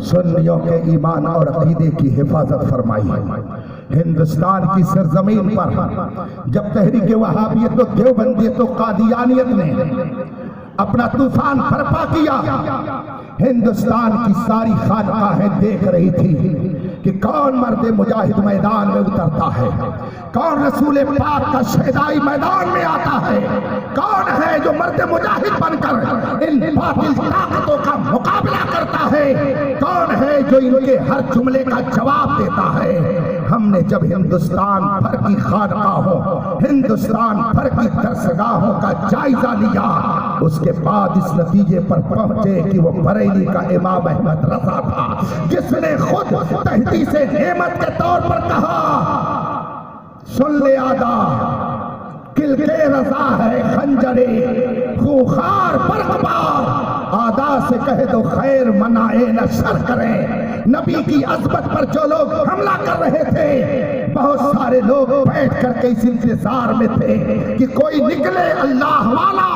سنیوں کے ایمان اور عقیدے کی حفاظت فرمائی۔ ہندوستان کی سرزمین پر جب تحریک وہابیت و دیوبندیت و قادیانیت نے اپنا طوفان برپا کیا، ہندوستان کی ساری خانقاہیں دیکھ رہی تھی کہ کون مرد مجاہد میدان میں اترتا ہے، کون رسول پاک کا شہدائی میدان میں آتا ہے، کون ہے جو مرد مجاہد بن کر ان باطل طاقتوں کا مقابلہ کرتا ہے، کون ہے جو ان کے ہر جملے کا جواب دیتا ہے۔ ہم نے جب ہندوستان بھر کی خانقاہوں، ہندوستان بھر کی درسگاہوں کا جائزہ لیا، اس کے بعد اس نتیجے پر پہنچے کہ وہ بریلی کا امام احمد رضا تھا جس نے خود تحدیث نعمت کے طور پر کہا، سن لے آدھا کل کے رضا ہے خنجرے خوخار برقبار، آدھا سے کہہ دو خیر منائے نہ شر کریں۔ نبی کی عظمت پر جو لوگ حملہ کر رہے تھے، بہت سارے لوگ بیٹھ کر کے اس انتظار میں تھے کہ کوئی نکلے اللہ والا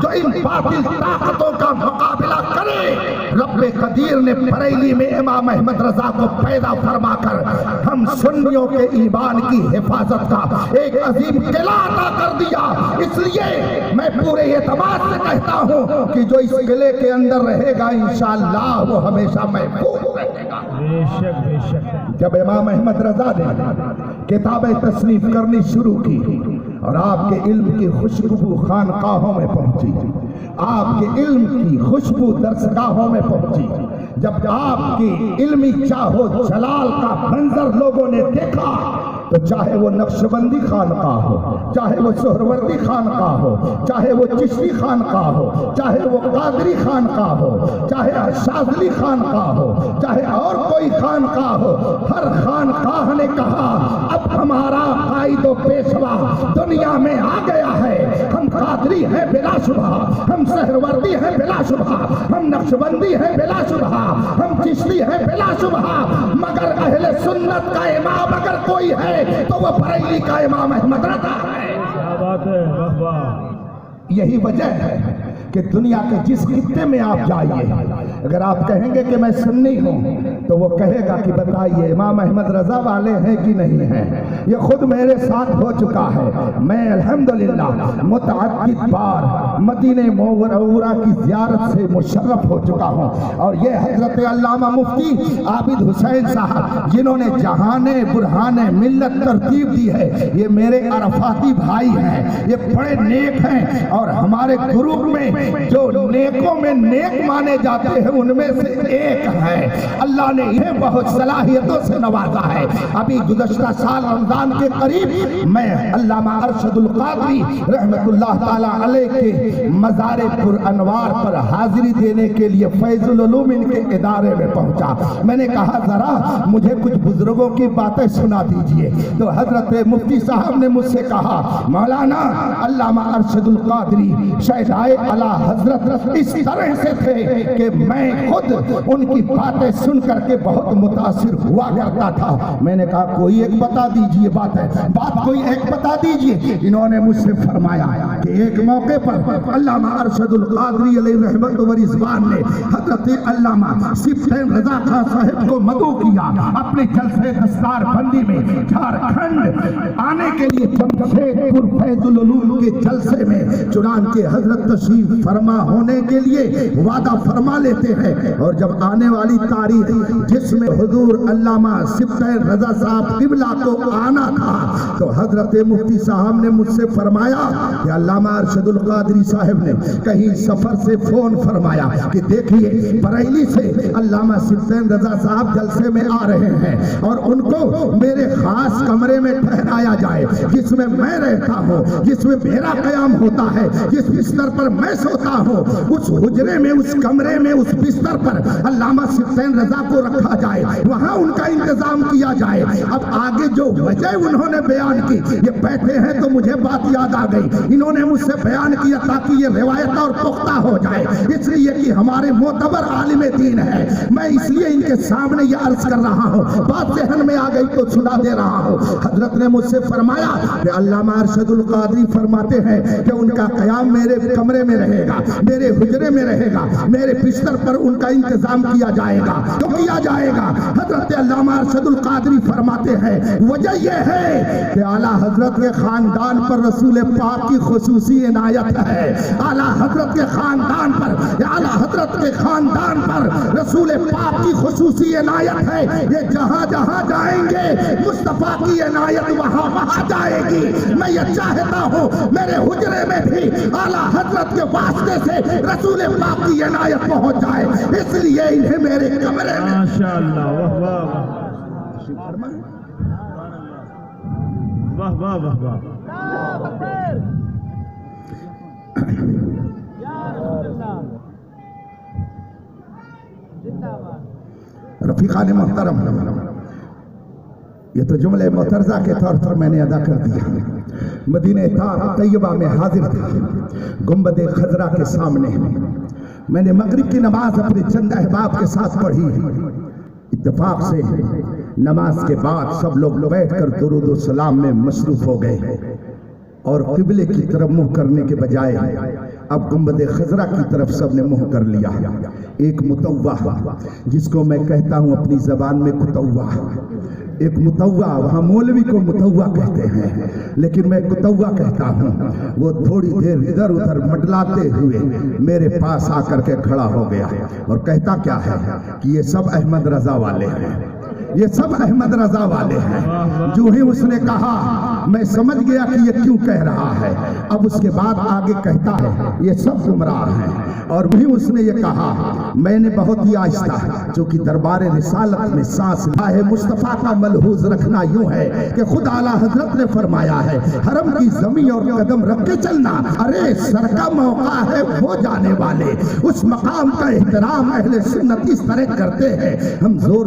جو ان باطل طاقتوں کا مقابلہ کرے۔ رب قدیر نے بریلی میں امام احمد رضا کو پیدا فرما کر ہم سنیوں کے ایمان کی حفاظت کا ایک عظیم قلعہ عطا کر دیا۔ اس لیے میں پورے اعتماد سے کہتا ہوں کہ جو اس قلعے کے اندر رہے گا انشاءاللہ وہ ہمیشہ محفوظ رہے گا۔ بے شک بے شک۔ جب امام احمد رضا نے کتابیں تصنیف کرنی شروع کی اور آپ کے علم کی خوشبو خانقاہوں میں پہنچی، آپ کے علم کی خوشبو درسگاہوں میں پہنچی، جب آپ کی علمی چاہو جلال کا منظر لوگوں نے دیکھا تو چاہے وہ نقشبندی خانقاہ ہو، چاہے وہ سہروردی خانقاہ ہو، چاہے وہ چشتی خانقاہ ہو، چاہے وہ قادری خانقاہ ہو، چاہے شاذلی خانقاہ ہو، چاہے اور کوئی خانقاہ ہو، ہر خانقاہ نے کہا اب ہمارا قائد و پیشوا دنیا میں آ گیا ہے، ہم قادری ہے بلا شبہ، ہم سہروردی ہیں بلا شبہ، ہم نقشبندی ہیں بلا شبہ، ہم چشتی ہیں بلا شبہ، مگر اہل سنت کا امام اگر کوئی ہے تو وہ بریلی کا امام احمد رضا ہے۔ کیا بات ہے، واہ واہ۔ یہی وجہ ہے کہ دنیا کے جس خطے میں آپ جائیے، اگر آپ کہیں گے کہ میں سنی ہوں تو وہ کہے گا کہ بتائیے امام احمد رضا والے ہیں کہ نہیں ہیں۔ یہ خود میرے ساتھ ہو چکا ہے، میں الحمدللہ متعدد بار مدینہ منورہ کی زیارت سے مشرف ہو چکا ہوں، اور یہ حضرت علامہ مفتی عابد حسین صاحب جنہوں نے جہان برہان ملت ترتیب دی ہے، یہ میرے عرفاتی بھائی ہیں، یہ بڑے نیک ہیں، اور ہمارے گروپ میں جو نیکوں میں نیک مانے جاتے ہیں ان میں سے ایک ہے۔ اللہ نے انہیں بہت صلاحیتوں سے نوازا ہے۔ ابھی گزشتہ سال رمضان کے قریب میں علامہ ارشد القادری رحمت اللہ تعالی علیہ کے مزار پر انوار پر حاضری دینے کے لیے فیض العلوم ان کے ادارے میں پہنچا۔ میں نے کہا ذرا مجھے کچھ بزرگوں کی باتیں سنا دیجئے، تو حضرت مفتی صاحب نے مجھ سے کہا مولانا علامہ ارشد القادری شہدائے اعلیٰ حضرت اس طرح سے تھے کہ میں خود ان کی باتیں سن کر کے بہت متاثر ہوا کرتا تھا۔ میں نے کہا کوئی ایک بتا دیجئے بات کوئی ایک بتا دیجئے۔ انہوں نے مجھ سے فرمایا کہ ایک موقع پر علامہ ارشد القادری علیہ رحمت و رضوان نے حضرت علامہ سبطین رضا خان صاحب کو مدعو کیا اپنے جلسے دستار بندی میں جھارکھنڈ آنے کے لیے جمشیدپور فیض العلوم کے جلسے میں، چنانچہ حضرت تشریف فرما ہونے کے لیے وعدہ فرما لیتے ہیں، اور جب آنے والی تاریخ جس میں حضور علامہ سبطین رضا صاحب قبلہ کو آنا تھا، تو حضرت مفتی صاحب نے مجھ سے فرمایا کہ علامہ ارشد القادری صاحب نے کہیں سفر سے فون فرمایا کہ دیکھیے بریلی سے علامہ سبطین رضا صاحب جلسے میں آ رہے ہیں، اور ان کو میرے خاص کمرے میں ٹھہرایا جائے جس میں میں رہتا ہوں، جس میں میرا قیام ہوتا ہے، جس بستر پر میں سوتا ہوں، اس حجرے میں، اس کمرے میں، اس بستر پر علامہ سبطین رضا کو رکھا جائے، وہاں ان کا انتظام کیا جائے۔ اب آگے جو وجہ انہوں نے بیان کی، یہ بیٹھے ہیں تو مجھے بات یاد آ گئی، انہوں نے مجھ سے بیان کیا تاکہ یہ روایت اور پختہ ہو جائے، اس لیے کہ ہمارے معتبر عالم دین ہے، میں اس لیے ان کے سامنے یہ عرض کر رہا ہوں، بات ذہن میں آ گئی تو سنا دے رہا ہوں۔ حضرت نے مجھ سے فرمایا کہ علامہ ارشد القادری فرماتے ہیں کہ ان کا قیام میرے کمرے میں رہے گا، میرے حجرے میں رہے گا، میرے بستر پر ان کا انتظام کیا جائے گا۔ تو کیا جائے گا؟ حضرت علامہ ارشد القادری فرماتے ہیں وجہ یہ ہے کہ اعلیٰ حضرت کے خاندان پر رسول پاک کی خصوصی عنایت ہے، اعلیٰ حضرت کے خاندان پر، اعلیٰ حضرت کے خاندان پر رسول پاک کی خصوصی عنایت ہے، یہ جہاں جہاں جائیں گے مصطفیٰ کی عنایت وہاں وہاں جائے گی۔ میں یہ چاہتا ہوں میرے حجرے میں بھی اعلیٰ حضرت کے واسطے سے رسول پاک کی عنایت پہنچ جائے، اس لیے انہیں میرے کمرے میں ماشاءاللہ، واہ واہ واہ واہ واہ واہ۔ رفیقان محترم، یہ تو جملے معترضہ کے طور پر میں نے ادا کر دیا۔ مدینہ طیبہ میں حاضر تھا، گنبد خضرا کے سامنے میں نے مغرب کی نماز اپنے چند احباب کے ساتھ پڑھی۔ اتفاق سے نماز کے بعد سب لوگ بیٹھ کر درود و سلام میں مصروف ہو گئے، اور قبلے کی طرف منہ کرنے کے بجائے اب گنبد خضرا کی طرف سب نے منہ کر لیا۔ ایک متوع جس کو میں کہتا ہوں اپنی زبان میں کتوع، ایک متوع، وہاں مولوی کو متوع کہتے ہیں لیکن میں کتوع کہتا ہوں، وہ تھوڑی دیر ادھر ادھر مٹلاتے ہوئے میرے پاس آ کر کے کھڑا ہو گیا اور کہتا کیا ہے کہ یہ سب احمد رضا والے ہیں، یہ سب احمد رضا والے ہیں۔ جو ہی اس نے کہا میں سمجھ گیا کہ یہ کیوں کہہ رہا ہے۔ اب اس کے بعد آگے کہتا ہے یہ سب گمراہ ہیں، اور بھی اس نے یہ کہا میں نے بہت ہی آہستہ، چونکہ دربار رسالت میں سانس ہے مصطفیٰ کا ملحوظ رکھنا یوں ہے کہ خود اعلیٰ حضرت نے فرمایا ہے حرم کی زمین اور قدم رکھ کے چلنا، ارے سر کا موقع ہے وہ جانے والے، اس مقام کا احترام اہل سنت اس طرح کرتے ہیں ہم زور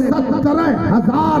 17,000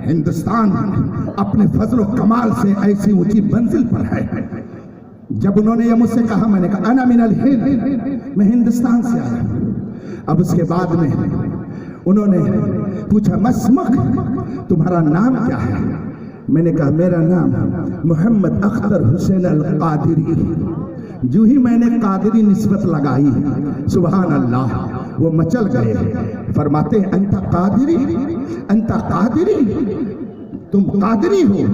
ہندوستان اپنے فضل و کمال سے ایسی اونچی منزل پر ہے. جب انہوں نے یہ مجھ سے کہا میں نے کہا انا من الہند، میں ہندوستان سے آیا. اب اس کے بعد میں انہوں نے پوچھا مسمک، تمہارا نام کیا ہے؟ میں نے کہا میرا نام محمد اختر حسین القادری. جو ہی میں نے قادری نسبت لگائی سبحان اللہ وہ مچل گئے. فرماتے ہیں انت قادری، انت قادری، تم قادری ہو،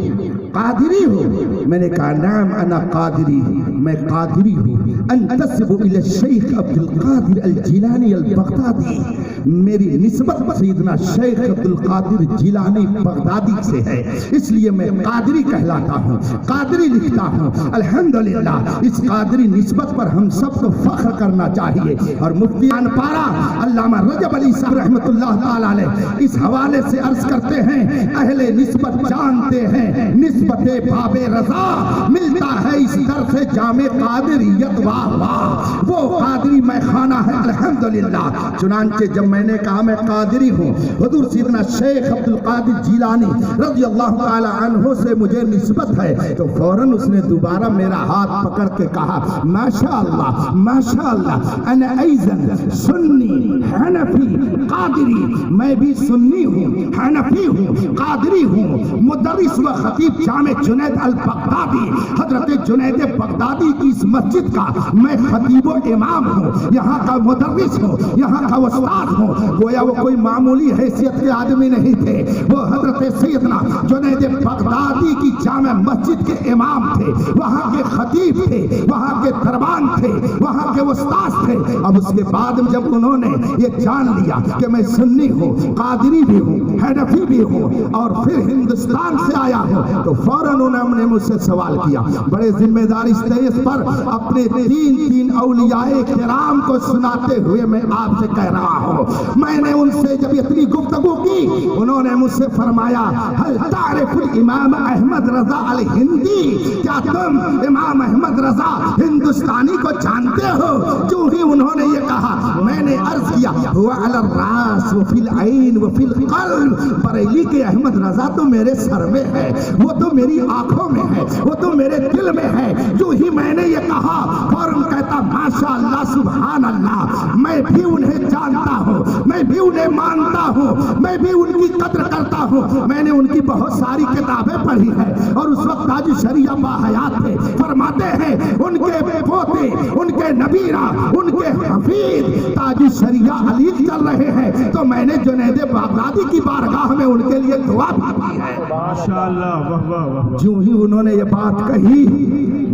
قادری ہو. میں نے کہا نام انا قادری، میں قادری ہوں. انتسب الى الشیخ عبد القادر الجیلانی البغدادی، میری نسبت سیدنا شیخ عبد القادر جیلانی بغدادی سے ہے، اس لیے میں قادری کہلاتا ہوں، قادری لکھتا ہوں. الحمدللہ اس قادری نسبت پر ہم سب کو فخر کرنا چاہیے. اور مفتی پارا علامہ رجب علی صاحب رحمۃ اللہ تعالی علیہ اس حوالے سے عرض کرتے ہیں اہل نسبت جانتے ہیں نسبت باب رضا ملتا ہے اس در سے جامع قادریت. واہ واہ وہ قادری میں خانہ ہے الحمدللہ. چنانچہ جب میں نے کہا میں قادری ہوں، حضور سیدنا شیخ عبد القادر جیلانی رضی اللہ تعالی عنہ سے مجھے نسبت ہے، تو فوراً اس نے دوبارہ میرا ہاتھ پکڑ کے کہا ماشاءاللہ ماشاءاللہ انا ایزن سنی حنفی قادری، میں بھی سنی ہوں، حنفی ہوں، قادری ہوں. مدرس و خطیب جامع جنید البغدادی حضرت جنید بغدادی کی اس مسجد کا میں خطیب و امام ہوں، یہاں کا مدرس ہوں، یہاں کا استاد ہوں. گویا وہ کوئی معمولی حیثیت کے آدمی نہیں تھے، وہ حضرت سیدنا جنید بغدادی کی جامع مسجد کے امام تھے، وہاں کے خطیب تھے، وہاں کے دربان تھے، وہاں کے استاد تھے. اب اس کے بعد جب انہوں نے یہ جان لیا کہ میں سنی ہوں، قادری بھی ہوں، حنفی بھی ہوں اور پھر ہندوستان سے آیا ہوں، تو فوراً انہوں نے مجھ سے سوال کیا. بڑے ذمہ دار اسٹیج پر اپنے تین اولیاء کرام کو سناتے ہوئے میں آپ سے کہہ رہا ہوں. میں نے ان سے جب اتنی گفتگو کی انہوں نے مجھ سے فرمایا ہل تعرف الامام احمد رضا الہندی، کیا تم امام احمد رضا ہندوستانی کو جانتے ہو؟ جو ہی انہوں نے یہ کہا میں نے عرض کیا هو علی الراس وفی العین وفی القلب، بریلی کے احمد رضا تو میرے سر میں ہے، وہ تو میری آنکھوں میں ہے، وہ تو میرے دل میں ہے. جو ہی میں نے یہ کہا فوراً کہتا ماشاءاللہ سبحان اللہ، میں بھی انہیں جانتا ہوں، میں بھی انہیں مانتا ہوں، میں بھی ان کی قدر کرتا ہوں. میں نے ان کی بہت ساری کتابیں پڑھی ہیں اور اس وقت تاج شریعہ باحیات تھے. فرماتے ہیں ان کے پوتے، ان کے نبیرہ، ان کے حفیظ تاج شریعہ علی چل رہے ہیں، تو میں نے جنید بغدادی کی بارگاہ میں ان کے لیے دعا بھی کی ہے. ماشاءاللہ واہ واہ واہ. جو ہی انہوں نے یہ بات کہی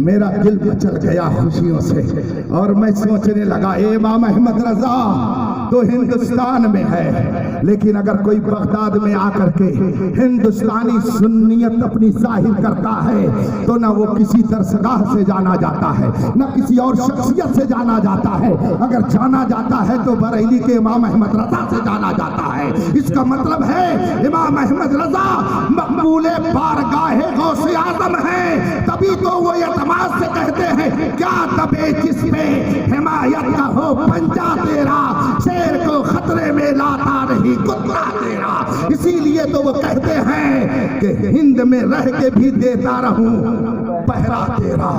میرا دل مچل گیا خوشیوں سے اور میں سوچنے لگا امام احمد رضا تو ہندوستان میں ہے، لیکن اگر کوئی بغداد میں آ کر کے ہندوستانی سنیت اپنی ظاہر کرتا ہے تو نہ وہ کسی درسگاہ سے جانا جاتا ہے، نہ کسی اور شخصیت سے جانا جاتا ہے. اگر جانا جاتا ہے تو بریلی کے امام احمد رضا سے جانا جاتا ہے. اس کا مطلب ہے امام احمد رضا مقبول بارگاہ غوث اعظم ہے، تبھی تو وہ اعتماد سے کہتے ہیں کیا دبے جس پہ حمایت کا ہو پنجہ تیرا، شیر کو خطرے میں لاتا نہیں کتا تیرا. اسی لیے تو وہ کہتے ہیں کہ ہند میں رہ کے بھی دیتا رہوں پہرا تیرا.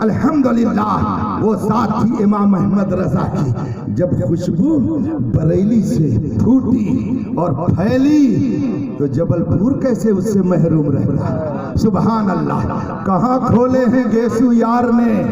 الحمدللہ وہ ذات تھی امام احمد رضا کی. جب خوشبو بریلی سے پھوٹی اور پھیلی تو جبل پور کیسے اس سے محروم رہتا. سبحان اللہ. کہاں کھولے ہیں گیسو یار نے،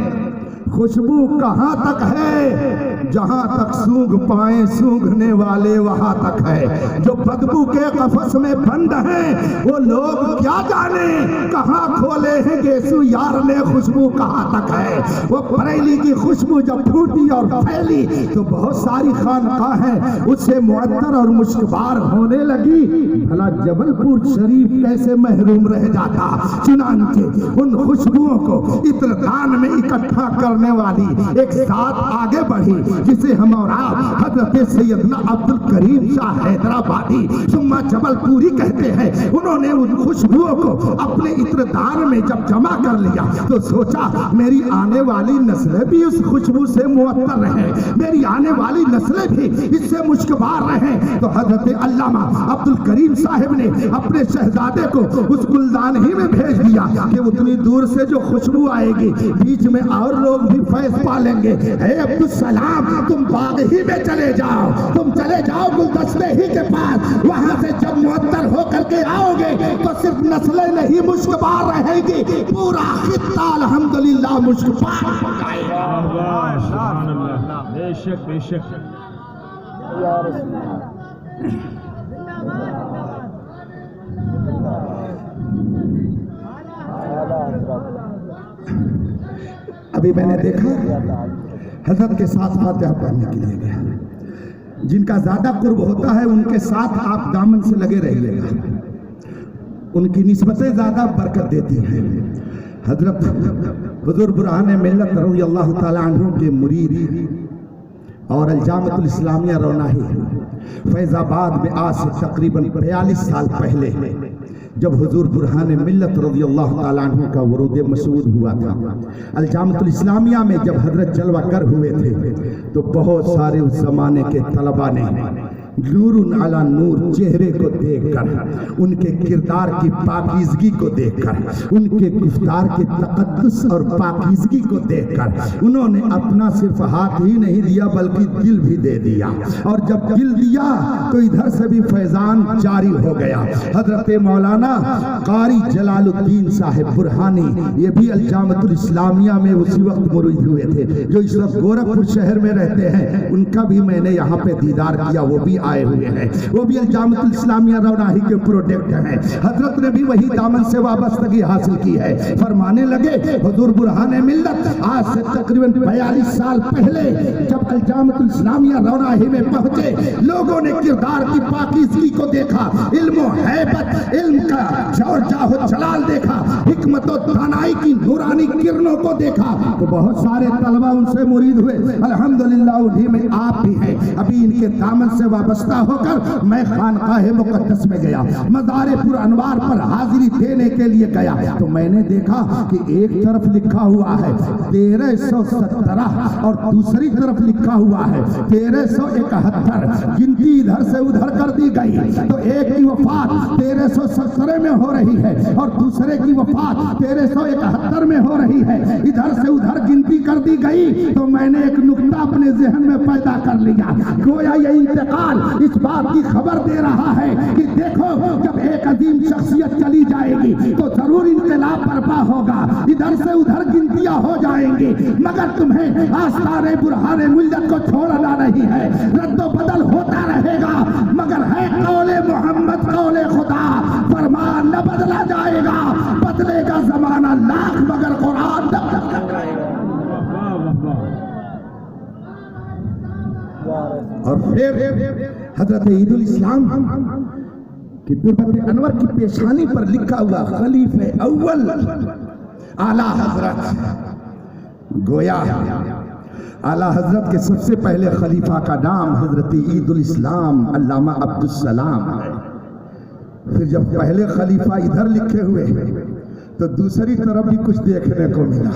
خوشبو کہاں تک ہے، جہاں تک سونگ پائیں سونگنے والے وہاں تک ہے. جو بدبو کے قفس میں بند ہیں وہ لوگ کیا جانے کہاں کھولے ہیں گیسو یار نے، خوشبو کہاں تک ہے. وہ بریلی کی خوشبو جب پھوٹی اور پھیلی تو بہت ساری خانقاہیں اس سے معطر اور مشکبار ہونے لگی. بھلا جبل پور شریف کیسے محروم رہ جاتا. چنانچہ ان خوشبوؤں کو عطردان میں اکٹھا کرنے والی ایک ذات آگے بڑھی جسے ہم اور آپ حضرت سیدنا عبد الکریم شاہ حیدرآبادی ثم جبل پوری کہتے ہیں، انہوں نے ان خوشبوؤں کو اپنے عطردان میں جب جمع کر لیا تو سوچا میری آنے والی نسلیں بھی اس خوشبو سے معطر رہیں، میری آنے والی نسلیں بھی اس سے مشکبار رہیں۔ تو حضرت علامہ عبد الکریم صاحب نے اپنے شہزادے کو اس گلدان ہی میں بھیج دیا کہ اتنی دور سے جو خوشبو آئے گی بیچ میں اور لوگ بھی فیض پالیں گے، اے عبدالسلام تم باغ ہی میں چلے جاؤ، تم چلے جاؤ گلدستے ہی کے پاس، وہاں سے جب معطر ہو کر کے آؤ گے تو صرف نسلیں نہیں مشکبار رہیں گی، پورا خطہ الحمدللہ مشکبار ہو جائے گا۔ سبحان اللہ، بے شک بے شک۔ ابھی میں نے دیکھا حضرت کے ساتھ فاتحہ پڑھنے کے لیے گیا، جن کا زیادہ قرب ہوتا ہے ان کے ساتھ آپ دامن سے لگے رہیے گا، ان کی نسبتیں زیادہ برکت دیتی ہیں۔ حضرت حضور برہان ملت رضی اللہ تعالیٰ عنہ کے مرید اور الجامعۃ الاسلامیہ روناہی فیض آباد میں آج سے تقریباً 42 سال پہلے جب حضور برہان ملت رضی اللہ تعالیٰ عنہ کا ورود مسعود ہوا تھا، الجامعۃ الاسلامیہ میں جب حضرت جلوہ گر ہوئے تھے تو بہت سارے اس زمانے کے طلباء نے نور علی نور چہرے کو دیکھ کر، ان کے کردار کی پاکیزگی کو دیکھ کر، ان کے گفتار کے تقدس اور پاکیزگی کو دیکھ کر انہوں نے اپنا صرف ہاتھ ہی نہیں دیا بلکہ دل بھی دے دیا، اور جب دل دیا تو ادھر سے بھی فیضان جاری ہو گیا۔ حضرت مولانا قاری جلال الدین صاحب برہانی یہ بھی الجامعۃ الاسلامیہ میں اسی وقت مرید ہوئے تھے، جو اس وقت گورکھپور شہر میں رہتے ہیں، ان کا بھی میں نے یہاں پہ دیدار کیا، وہ بھی آئے ہوئے ہیں، وہ بھی الجامعۃ الاسلامیہ روناہی کے پروڈکٹ ہیں۔ حضرت نے بھی وہی دامن سے وابستگی حاصل کی ہے۔ فرمانے لگے حضور برہان ملت آج سے تقریباً 42 سال پہلے جب الجامعۃ الاسلامیہ روناہی میں پہنچے، لوگوں نے کردار کی پاکیزگی کو دیکھا، علم و حیبت، علم کا جور جاہ و جلال دیکھا، حکمت و دانائی کی نورانی کرنوں کو دیکھا، تو بہت سارے طلبہ ان سے مرید ہوئے۔ الحمدللہ انہی میں آپ بھی ہیں۔ ابھی ان کے دامن سے وابستہ ہو کر میں خانقاہ مقدس میں گیا، مزار پر انوار پر حاضری دینے کے لیے گیا، تو میں نے دیکھا کہ ایک طرف لکھا ہوا ہے 1317 اور دوسری طرف لکھا ہوا ہے 1371، گنتی ادھر سے ادھر کر دی گئی، تو ایک کی وفات 1317 میں ہو رہی ہے اور دوسرے کی وفات 1371 میں ہو رہی ہے، ادھر سے ادھر گنتی کر دی گئی۔ تو میں نے ایک نقطہ اپنے ذہن میں پیدا کر لیا، گویا یہ انتقال اس بات کی خبر دے رہا ہے کہ دیکھو جب ایک عظیم شخصیت چلی جائے گی تو ضرور انقلاب برپا ہوگا، ادھر سے ادھر گنتیاں ہو جائیں گی، مگر تمہیں آستان برہان ملت کو چھوڑنا نہیں ہے، رد و بدل ہوتا رہے گا، مگر ہے قول محمد قول خدا، فرمان نہ بدلا جائے گا، بدلے گا زمانہ لاکھ مگر قرآن نہ بدلا جائے گا۔ اور پھر حضرت عید الاسلام کی دربت انور کی پیشانی پر لکھا ہوا خلیفہ اول اعلیٰ حضرت، گویا اعلیٰ حضرت کے سب سے پہلے خلیفہ کا نام حضرت عید الاسلام علامہ عبدالسلام ہے۔ پھر جب پہلے خلیفہ ادھر لکھے ہوئے تو دوسری طرف بھی کچھ دیکھنے کو ملا،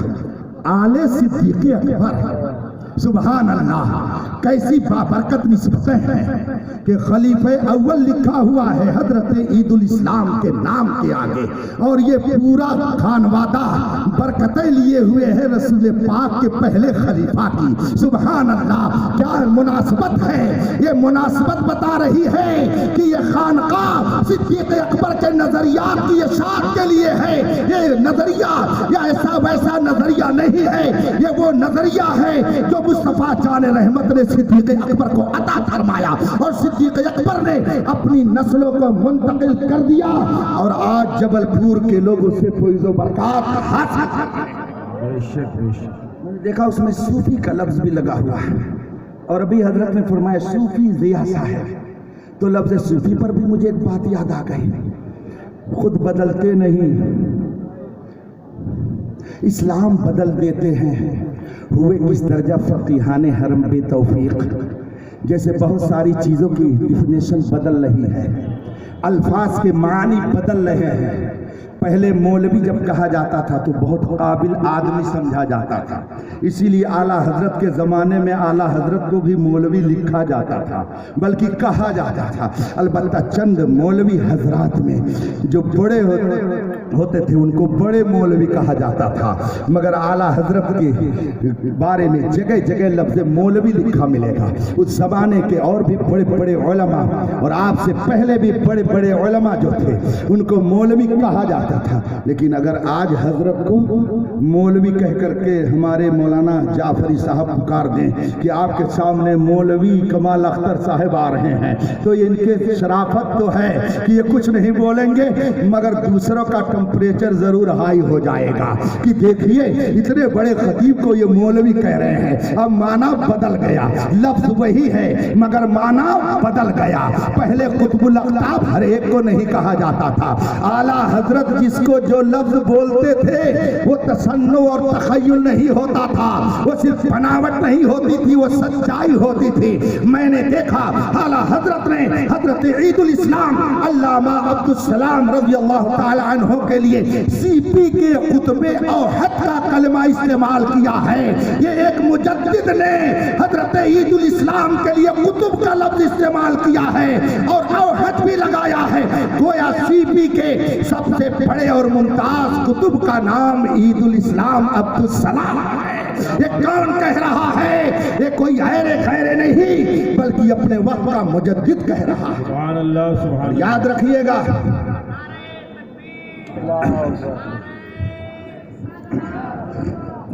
آل صدیق اکبر۔ سبحان اللہ، کیسی بابرکت نسبتیں ہیں کہ خلیفہ اول لکھا ہوا ہے حضرت عید الاسلام کے نام کے آگے، اور یہ پورا خانوادہ برکتیں لیے ہوئے ہیں رسول پاک کے پہلے خلیفہ کی۔ سبحان اللہ، کیا مناسبت ہے، یہ مناسبت بتا رہی ہے کہ یہ خانقاہ صدیق اکبر کے نظریات کی اشاعت کے لیے ہے۔ یہ نظریہ یا ایسا ویسا نظریہ نہیں ہے، یہ وہ نظریہ ہے جو مصطفیٰ جان رحمت نے صدیق اکبر کو عطا فرمایا، اور صدیق اکبر نے اپنی نسلوں کو منتقل کر دیا، اور آج جبل پور کے لوگ اس سے فیض و برکات حاصل کرتے ہیں۔ بے شک بے شک۔ میں نے دیکھا اس میں صوفی کا لفظ بھی لگا ہوا ہے، اور ابھی حضرت نے فرمایا صوفی ضیاء صاحب، تو لفظ صوفی پر بھی مجھے ایک بات یاد آ گئی، خود بدلتے نہیں، اسلام بدل دیتے ہیں، ہوئے کس درجہ فقیہان حرم بے توفیق. جیسے بہت ساری چیزوں کی ڈیفینیشن بدل رہی ہے، الفاظ کے معنی بدل رہے ہیں. پہلے مولوی جب کہا جاتا تھا تو بہت قابل آدمی سمجھا جاتا تھا، اسی لیے اعلیٰ حضرت کے زمانے میں اعلیٰ حضرت کو بھی مولوی لکھا جاتا تھا بلکہ کہا جاتا تھا. البتہ چند مولوی حضرات میں جو بڑے ہوتے تھے ان کو بڑے مولوی کہا جاتا تھا، مگر اعلیٰ حضرت کے بارے میں جگہ جگہ لفظ مولوی لکھا ملے گا. اس زمانے کے اور بھی بڑے بڑے علماء اور آپ سے پہلے بھی بڑے بڑے علماء جو تھے ان کو مولوی کہا جاتا تھا. لیکن اگر آج حضرت کو مولوی کہہ کر کے ہمارے مولانا جعفری صاحب پکار دیں کہ آپ کے سامنے مولوی کمال اختر صاحب آ رہے ہیں، تو یہ ان کے شرافت تو ہے کہ یہ کچھ نہیں بولیں گے، مگر دوسروں کا ٹمپریچر ضرور ہائی ہو جائے گا کہ دیکھیے اتنے بڑے خطیب کو یہ مولوی کہہ رہے ہیں. اب معنی بدل گیا، لفظ وہی ہے مگر معنی بدل گیا. پہلے قطب الاقطاب ہر ایک کو نہیں کہا جاتا تھا. اعلیٰ حضرت جس کو جو لفظ بولتے تھے وہ تصنع اور تخیل نہیں ہوتا تھا، وہ صرف بناوٹ نہیں ہوتی تھی، وہ سچائی ہوتی تھی. میں نے دیکھا اعلیٰ حضرت نے حضرت عید الاسلام علامہ عبدالسلام رضی اللہ تعالی عنہ کے لیے سی پی کے خطبے اوحد کا کلمہ استعمال کیا ہے. یہ ایک مجدد نے حضرت عید الاسلام کے لیے قطب کا لفظ استعمال کیا ہے اور اوحد بھی لگایا ہے. گویا سی پی کے سب سے بڑے اور ممتاز قطب کا نام عید الاسلام عبدالسلام ہے. یہ کون کہہ رہا ہے؟ یہ کوئی ایرے خیرے نہیں بلکہ اپنے وقت کا مجدد کہہ رہا ہے. سبحان اللہ سبحان اللہ. یاد رکھیے گا.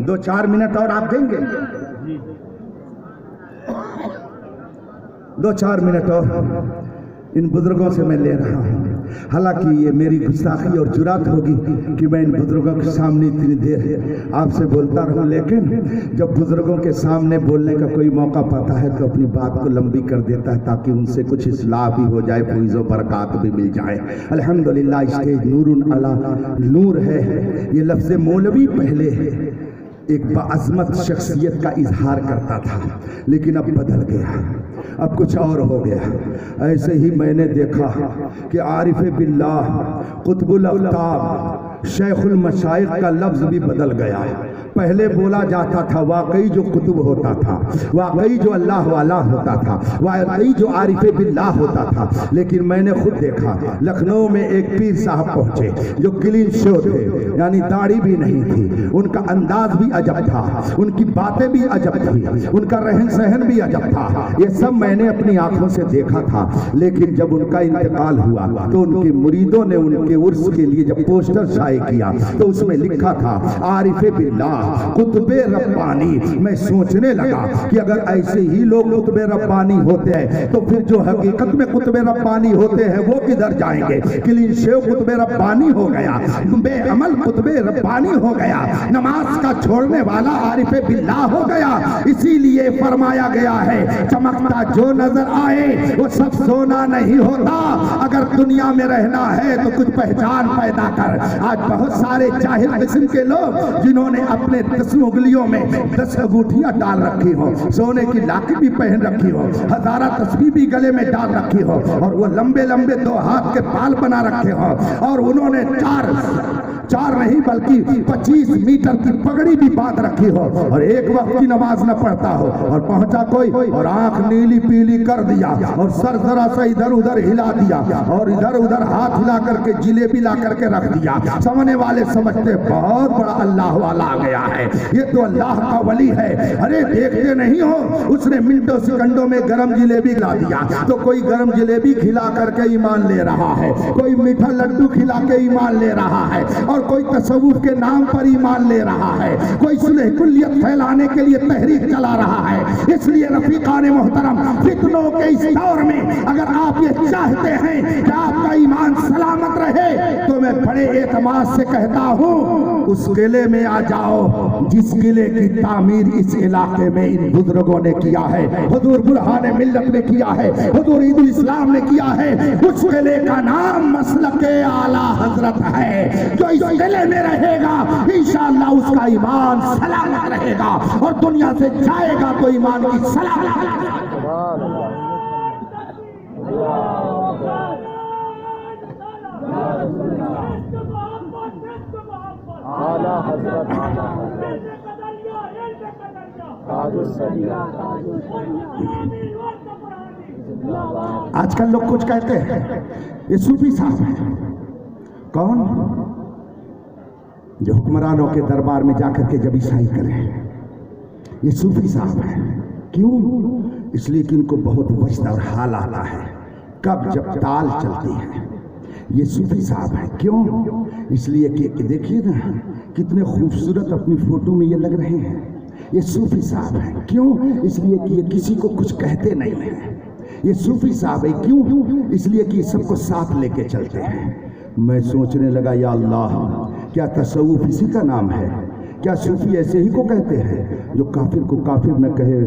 دو چار منٹ اور آپ دیں گے؟ دو چار منٹ اور ان بزرگوں سے میں لے رہا ہوں. حالانکہ یہ میری گستاخی اور جرات ہوگی کہ میں ان بزرگوں کے سامنے اتنی دیر آپ سے بولتا رہوں، لیکن جب بزرگوں کے سامنے بولنے کا کوئی موقع پاتا ہے تو اپنی بات کو لمبی کر دیتا ہے تاکہ ان سے کچھ اصلاح بھی ہو جائے، فیض و برکات بھی مل جائے. الحمدللہ اسٹیج نور علی نور ہے. یہ لفظ مولوی پہلے ایک باعظمت شخصیت کا اظہار کرتا تھا لیکن اب بدل گیا، اب کچھ اور ہو گیا. ایسے ہی میں نے دیکھا کہ عارف باللہ قطب الاقطاب شیخ المشائخ کا لفظ بھی بدل گیا. پہلے بولا جاتا تھا واقعی جو قطب ہوتا تھا، واقعی جو اللہ والا ہوتا تھا، واقعی جو عارف باللہ ہوتا تھا. لیکن میں نے خود دیکھا لکھنؤ میں ایک پیر صاحب پہنچے جو کلین شو تھے، یعنی داڑھی بھی نہیں تھی، ان کا انداز بھی عجب تھا، ان کی باتیں بھی عجب تھی، ان کا رہن سہن بھی عجب تھا. یہ سب میں نے اپنی آنکھوں سے دیکھا تھا. لیکن جب ان کا انتقال ہوا تو ان کے مریدوں نے ان کے عرس کے لیے جب پوسٹر شائع کیا تو اس میں لکھا تھا عارف باللہ قطب ربانی. میں سوچنے لگا کہ اگر ایسے ہی لوگ قطب ربانی ہوتے ہیں تو پھر جو حقیقت میں قطب ربانی ہوتے ہیں وہ کدھر جائیں گے؟ کلین شیو قطب ربانی ہو گیا، بے عمل قطب ربانی ہو گیا، نماز کا چھوڑنے والا عارف باللہ ہو گیا. اسی لیے فرمایا گیا ہے چمکتا جو نظر آئے وہ سب سونا نہیں ہوتا. اگر دنیا میں رہنا ہے تو کچھ پہچان پیدا کر. آج بہت سارے جاہل قسم کے لوگ جنہوں نے اپنے 10 انگلیوں میں 10 انگوٹھیاں ڈال رکھی ہو، سونے کی لاکی بھی پہن رکھی ہو، ہزارہ تسبیح بھی گلے میں ڈال رکھی ہو، اور وہ لمبے لمبے 2 ہاتھ کے بال بنا رکھے ہو، اور انہوں نے چار نہیں بلکہ 25 میٹر کی پگڑی بھی باندھ رکھی ہو، اور ایک وقت کی نماز نہ پڑھتا ہو، اور پہنچا کوئی اور آنکھ نیلی پیلی کر دیا اور سر ذرا سا ادھر ادھر ہلا دیا اور ادھر ادھر ہاتھ ہلا کر کے جلیبی لا کر کے رکھ دیا. سمجھنے والے سمجھتے بہت بڑا اللہ والا آ گیا ہے، یہ تو اللہ کا ولی ہے. ارے دیکھتے نہیں ہو اس نے منٹوں سیکنڈوں میں گرم جلیبی کھلا دیا. تو کوئی گرم جلیبی کھلا کر کے ایمان لے رہا ہے، کوئی میٹھا لڈو کھلا کے ایمان لے رہا ہے، اور کوئی تصوف کے نام پر ایمان لے رہا ہے، کوئی صلح کلیت پھیلانے کے لیے تحریک چلا رہا ہے. اس لیے رفیقان محترم فتنہ فتنوں کے اس دور میں اگر آپ یہ چاہتے ہیں کہ آپ کا ایمان سلامت رہے تو میں بڑے اعتماد سے کہتا ہوں اس قلعے میں آ جاؤ جس قلعے کی تعمیر اس علاقے میں ان بزرگوں نے کیا ہے، حضور برہان ملت نے کیا ہے، حضور عید الاسلام نے کیا ہے۔ اس قلعے کا نام مسلک اعلیٰ حضرت ہے۔ جو اس قلعے میں رہے گا انشاءاللہ اس کا ایمان سلامت رہے گا اور دنیا سے جائے گا تو ایمان کی سلامت رہے گا۔ آج کل لوگ کچھ کہتے ہیں یہ صوفی صاحب ہیں، کون؟ جو حکمرانوں کے دربار میں جا کر کے جب عیسائی کریں یہ صوفی صاحب ہیں۔ کیوں؟ اس لیے کہ ان کو بہت وجد اور حال آتا ہے، کب جب تال چلتی ہے یہ صوفی صاحب ہیں۔ کیوں؟ اس لیے کہ دیکھیے نا کتنے خوبصورت اپنی فوٹو میں یہ لگ رہے ہیں، یہ صوفی صاحب ہیں۔ کیوں؟ اس لیے کہ یہ کسی کو کچھ کہتے نہیں ہیں، یہ صوفی صاحب ہیں۔ کیوں؟ اس لیے کہ یہ سب کو ساتھ لے کے چلتے ہیں۔ میں سوچنے لگا یا اللہ، کیا تصوف اسی کا نام ہے؟ کیا صوفی ایسے ہی کو کہتے ہیں جو کافر کو کافر نہ کہے،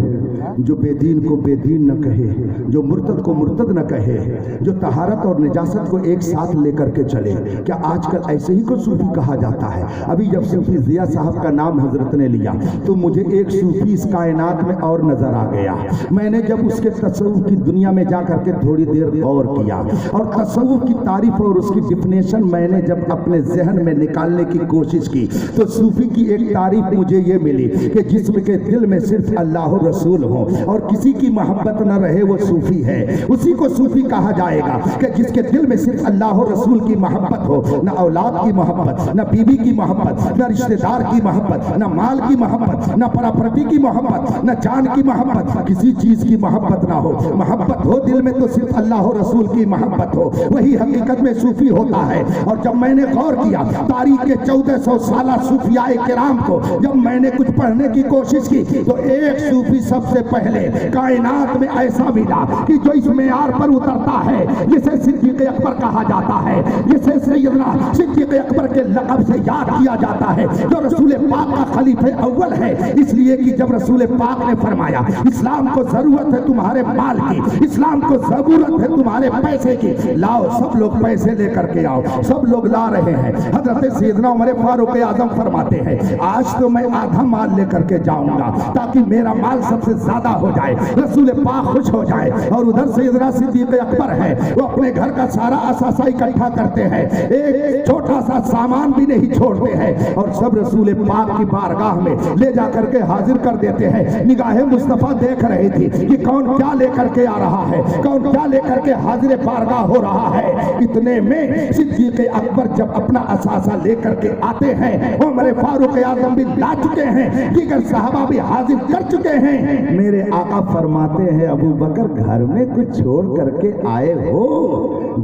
جو بے دین کو بے دین نہ کہے، جو مرتد کو مرتد نہ کہے، جو طہارت اور نجاست کو ایک ساتھ لے کر کے چلے؟ کیا آج کل ایسے ہی کو صوفی کہا جاتا ہے؟ ابھی جب صوفی ضیاء صاحب کا نام حضرت نے لیا تو مجھے ایک صوفی اس کائنات میں اور نظر آ گیا۔ میں نے جب اس کے تصوف کی دنیا میں جا کر کے تھوڑی دیر غور کیا اور تصوف کی تعریف اور اس کی ڈیفینیشن میں نے جب اپنے ذہن میں نکالنے کی کوشش کی تو صوفی کی ایک تعریف مجھے یہ ملی کہ جسم کے دل میں صرف اللہ رسول ہو اور کسی کی محبت نہ رہے وہ صوفی ہے۔ اسی کو صوفی کہا جائے گا کہ جس کے دل میں صرف اللہ رسول کی محبت ہو، نہ اولاد کی محبت، نہ بیوی کی محبت، نہ رشتہ دار کی محبت، نہ مال کی محبت، نہ پراپرٹی کی محبت، نہ جان کی محبت، کسی چیز کی محبت نہ ہو۔ محبت ہو دل میں تو صرف اللہ رسول کی محبت ہو، وہی حقیقت میں صوفی ہوتا ہے۔ اور جب میں نے غور کیا تاریخ کے 1400 سالہ صوفیاء کرام کو جب میں نے کچھ پڑھنے کی کوشش کی تو ایک صوفی سب سے پہلے کائنات میں ایسا ملا کہ جو اس معیار پر اترتا ہے جسے صدیق اکبر کہا جاتا ہے، جسے سیدنا صدیق اکبر کے لقب سے یاد کیا جاتا ہے، جو رسول پاک کا خلیفہ اول ہے۔ اس لیے کہ جب رسول پاک نے فرمایا اسلام کو ضرورت ہے تمہارے مال کی، اسلام کو ضرورت ہے تمہارے پیسے کی، لاؤ سب لوگ پیسے لے کر کے آؤ، سب لوگ لا رہے ہیں۔ حضرت سیدنا عمر فاروق اعظم فرماتے ہیں آج تو میں آدھا مال لے کر کے جاؤں گا تاکہ میرا مال سب سے زیادہ ہو جائے، رسول پاک خوش ہو جائے۔ اور ادھر سیدنا صدیق اکبر ہے، وہ اپنے گھر کا سارا اثاثہ اکٹھا کرتے ہیں، ایک چھوٹا سا سامان بھی نہیں چھوڑتے ہیں اور سب رسول پاک کی بارگاہ میں لے جا کر کے حاضر کر دیتے ہیں۔ نگاہ مصطفیٰ دیکھ رہی تھی کہ کون کیا لے کر کے آ رہا ہے، کون کیا لے کر کے حاضر بارگاہ ہو رہا ہے۔ اتنے میں صدیق اکبر جب اپنا اثاثہ لے کر کے آتے ہیں، عمر فاروق اعظم بھی لا چکے ہیں، دیگر صحابہ بھی حاضر کر چکے ہیں۔ میرے آقا فرماتے ہیں ابو بکر گھر میں کچھ چھوڑ کر کے آئے ہو؟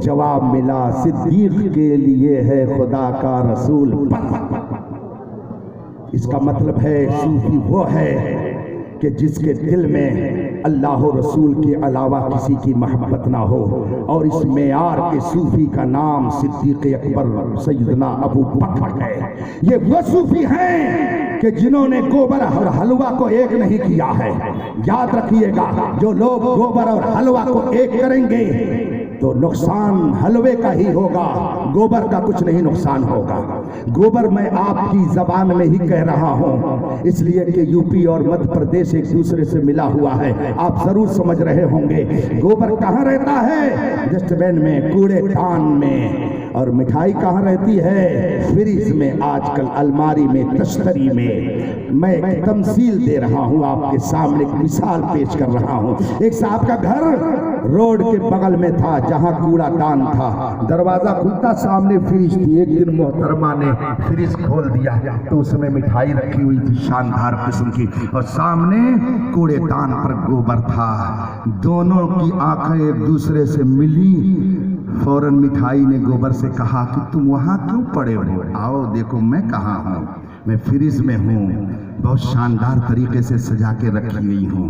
جواب ملا صدیق کے لیے ہے خدا کا رسول۔ اس کا مطلب ہے صوفی وہ ہے کہ جس کے دل میں اللہ رسول کے علاوہ کسی کی محبت نہ ہو، اور اس معیار کے صوفی کا نام صدیق اکبر سیدنا ابو بکر ہے۔ یہ وہ صوفی ہیں کہ جنہوں نے گوبر اور حلوہ کو ایک نہیں کیا ہے۔ یاد رکھیے گا جو لوگ گوبر اور حلوہ کو ایک کریں گے تو نقصان حلوے کا ہی ہوگا، گوبر کا کچھ نہیں نقصان ہوگا۔ گوبر میں آپ کی زبان میں ہی کہہ رہا ہوں اس لیے کہ یو پی اور مدھیہ پردیش ایک دوسرے سے ملا ہوا ہے، آپ ضرور سمجھ رہے ہوں گے۔ گوبر کہاں رہتا ہے؟ ڈسٹ بین میں، کوڑے دان میں۔ اور مٹھائی کہاں رہتی ہے؟ فریج میں، آج کل الماری میں، تشتری میں۔ میں ایک تمثیل دے رہا ہوں آپ کے سامنے، ایک مثال پیش کر رہا ہوں۔ ایک صاحب کا گھر روڈ کے بغل میں تھا جہاں کوڑا دان تھا، دروازہ کھلتا سامنے فریج تھی۔ ایک دن محترمہ نے فریج کھول دیا تو اس میں مٹھائی رکھی ہوئی تھی شاندار قسم کی، اور سامنے کوڑے دان پر گوبر تھا۔ دونوں کی آنکھیں ایک دوسرے سے ملی۔ فوراً مٹھائی نے گوبر سے کہا کہ تم وہاں کیوں پڑے ہو؟ آؤ دیکھو میں کہاں ہوں، میں فریج میں ہوں، بہت شاندار طریقے سے سجا کے رکھی گئی ہوں۔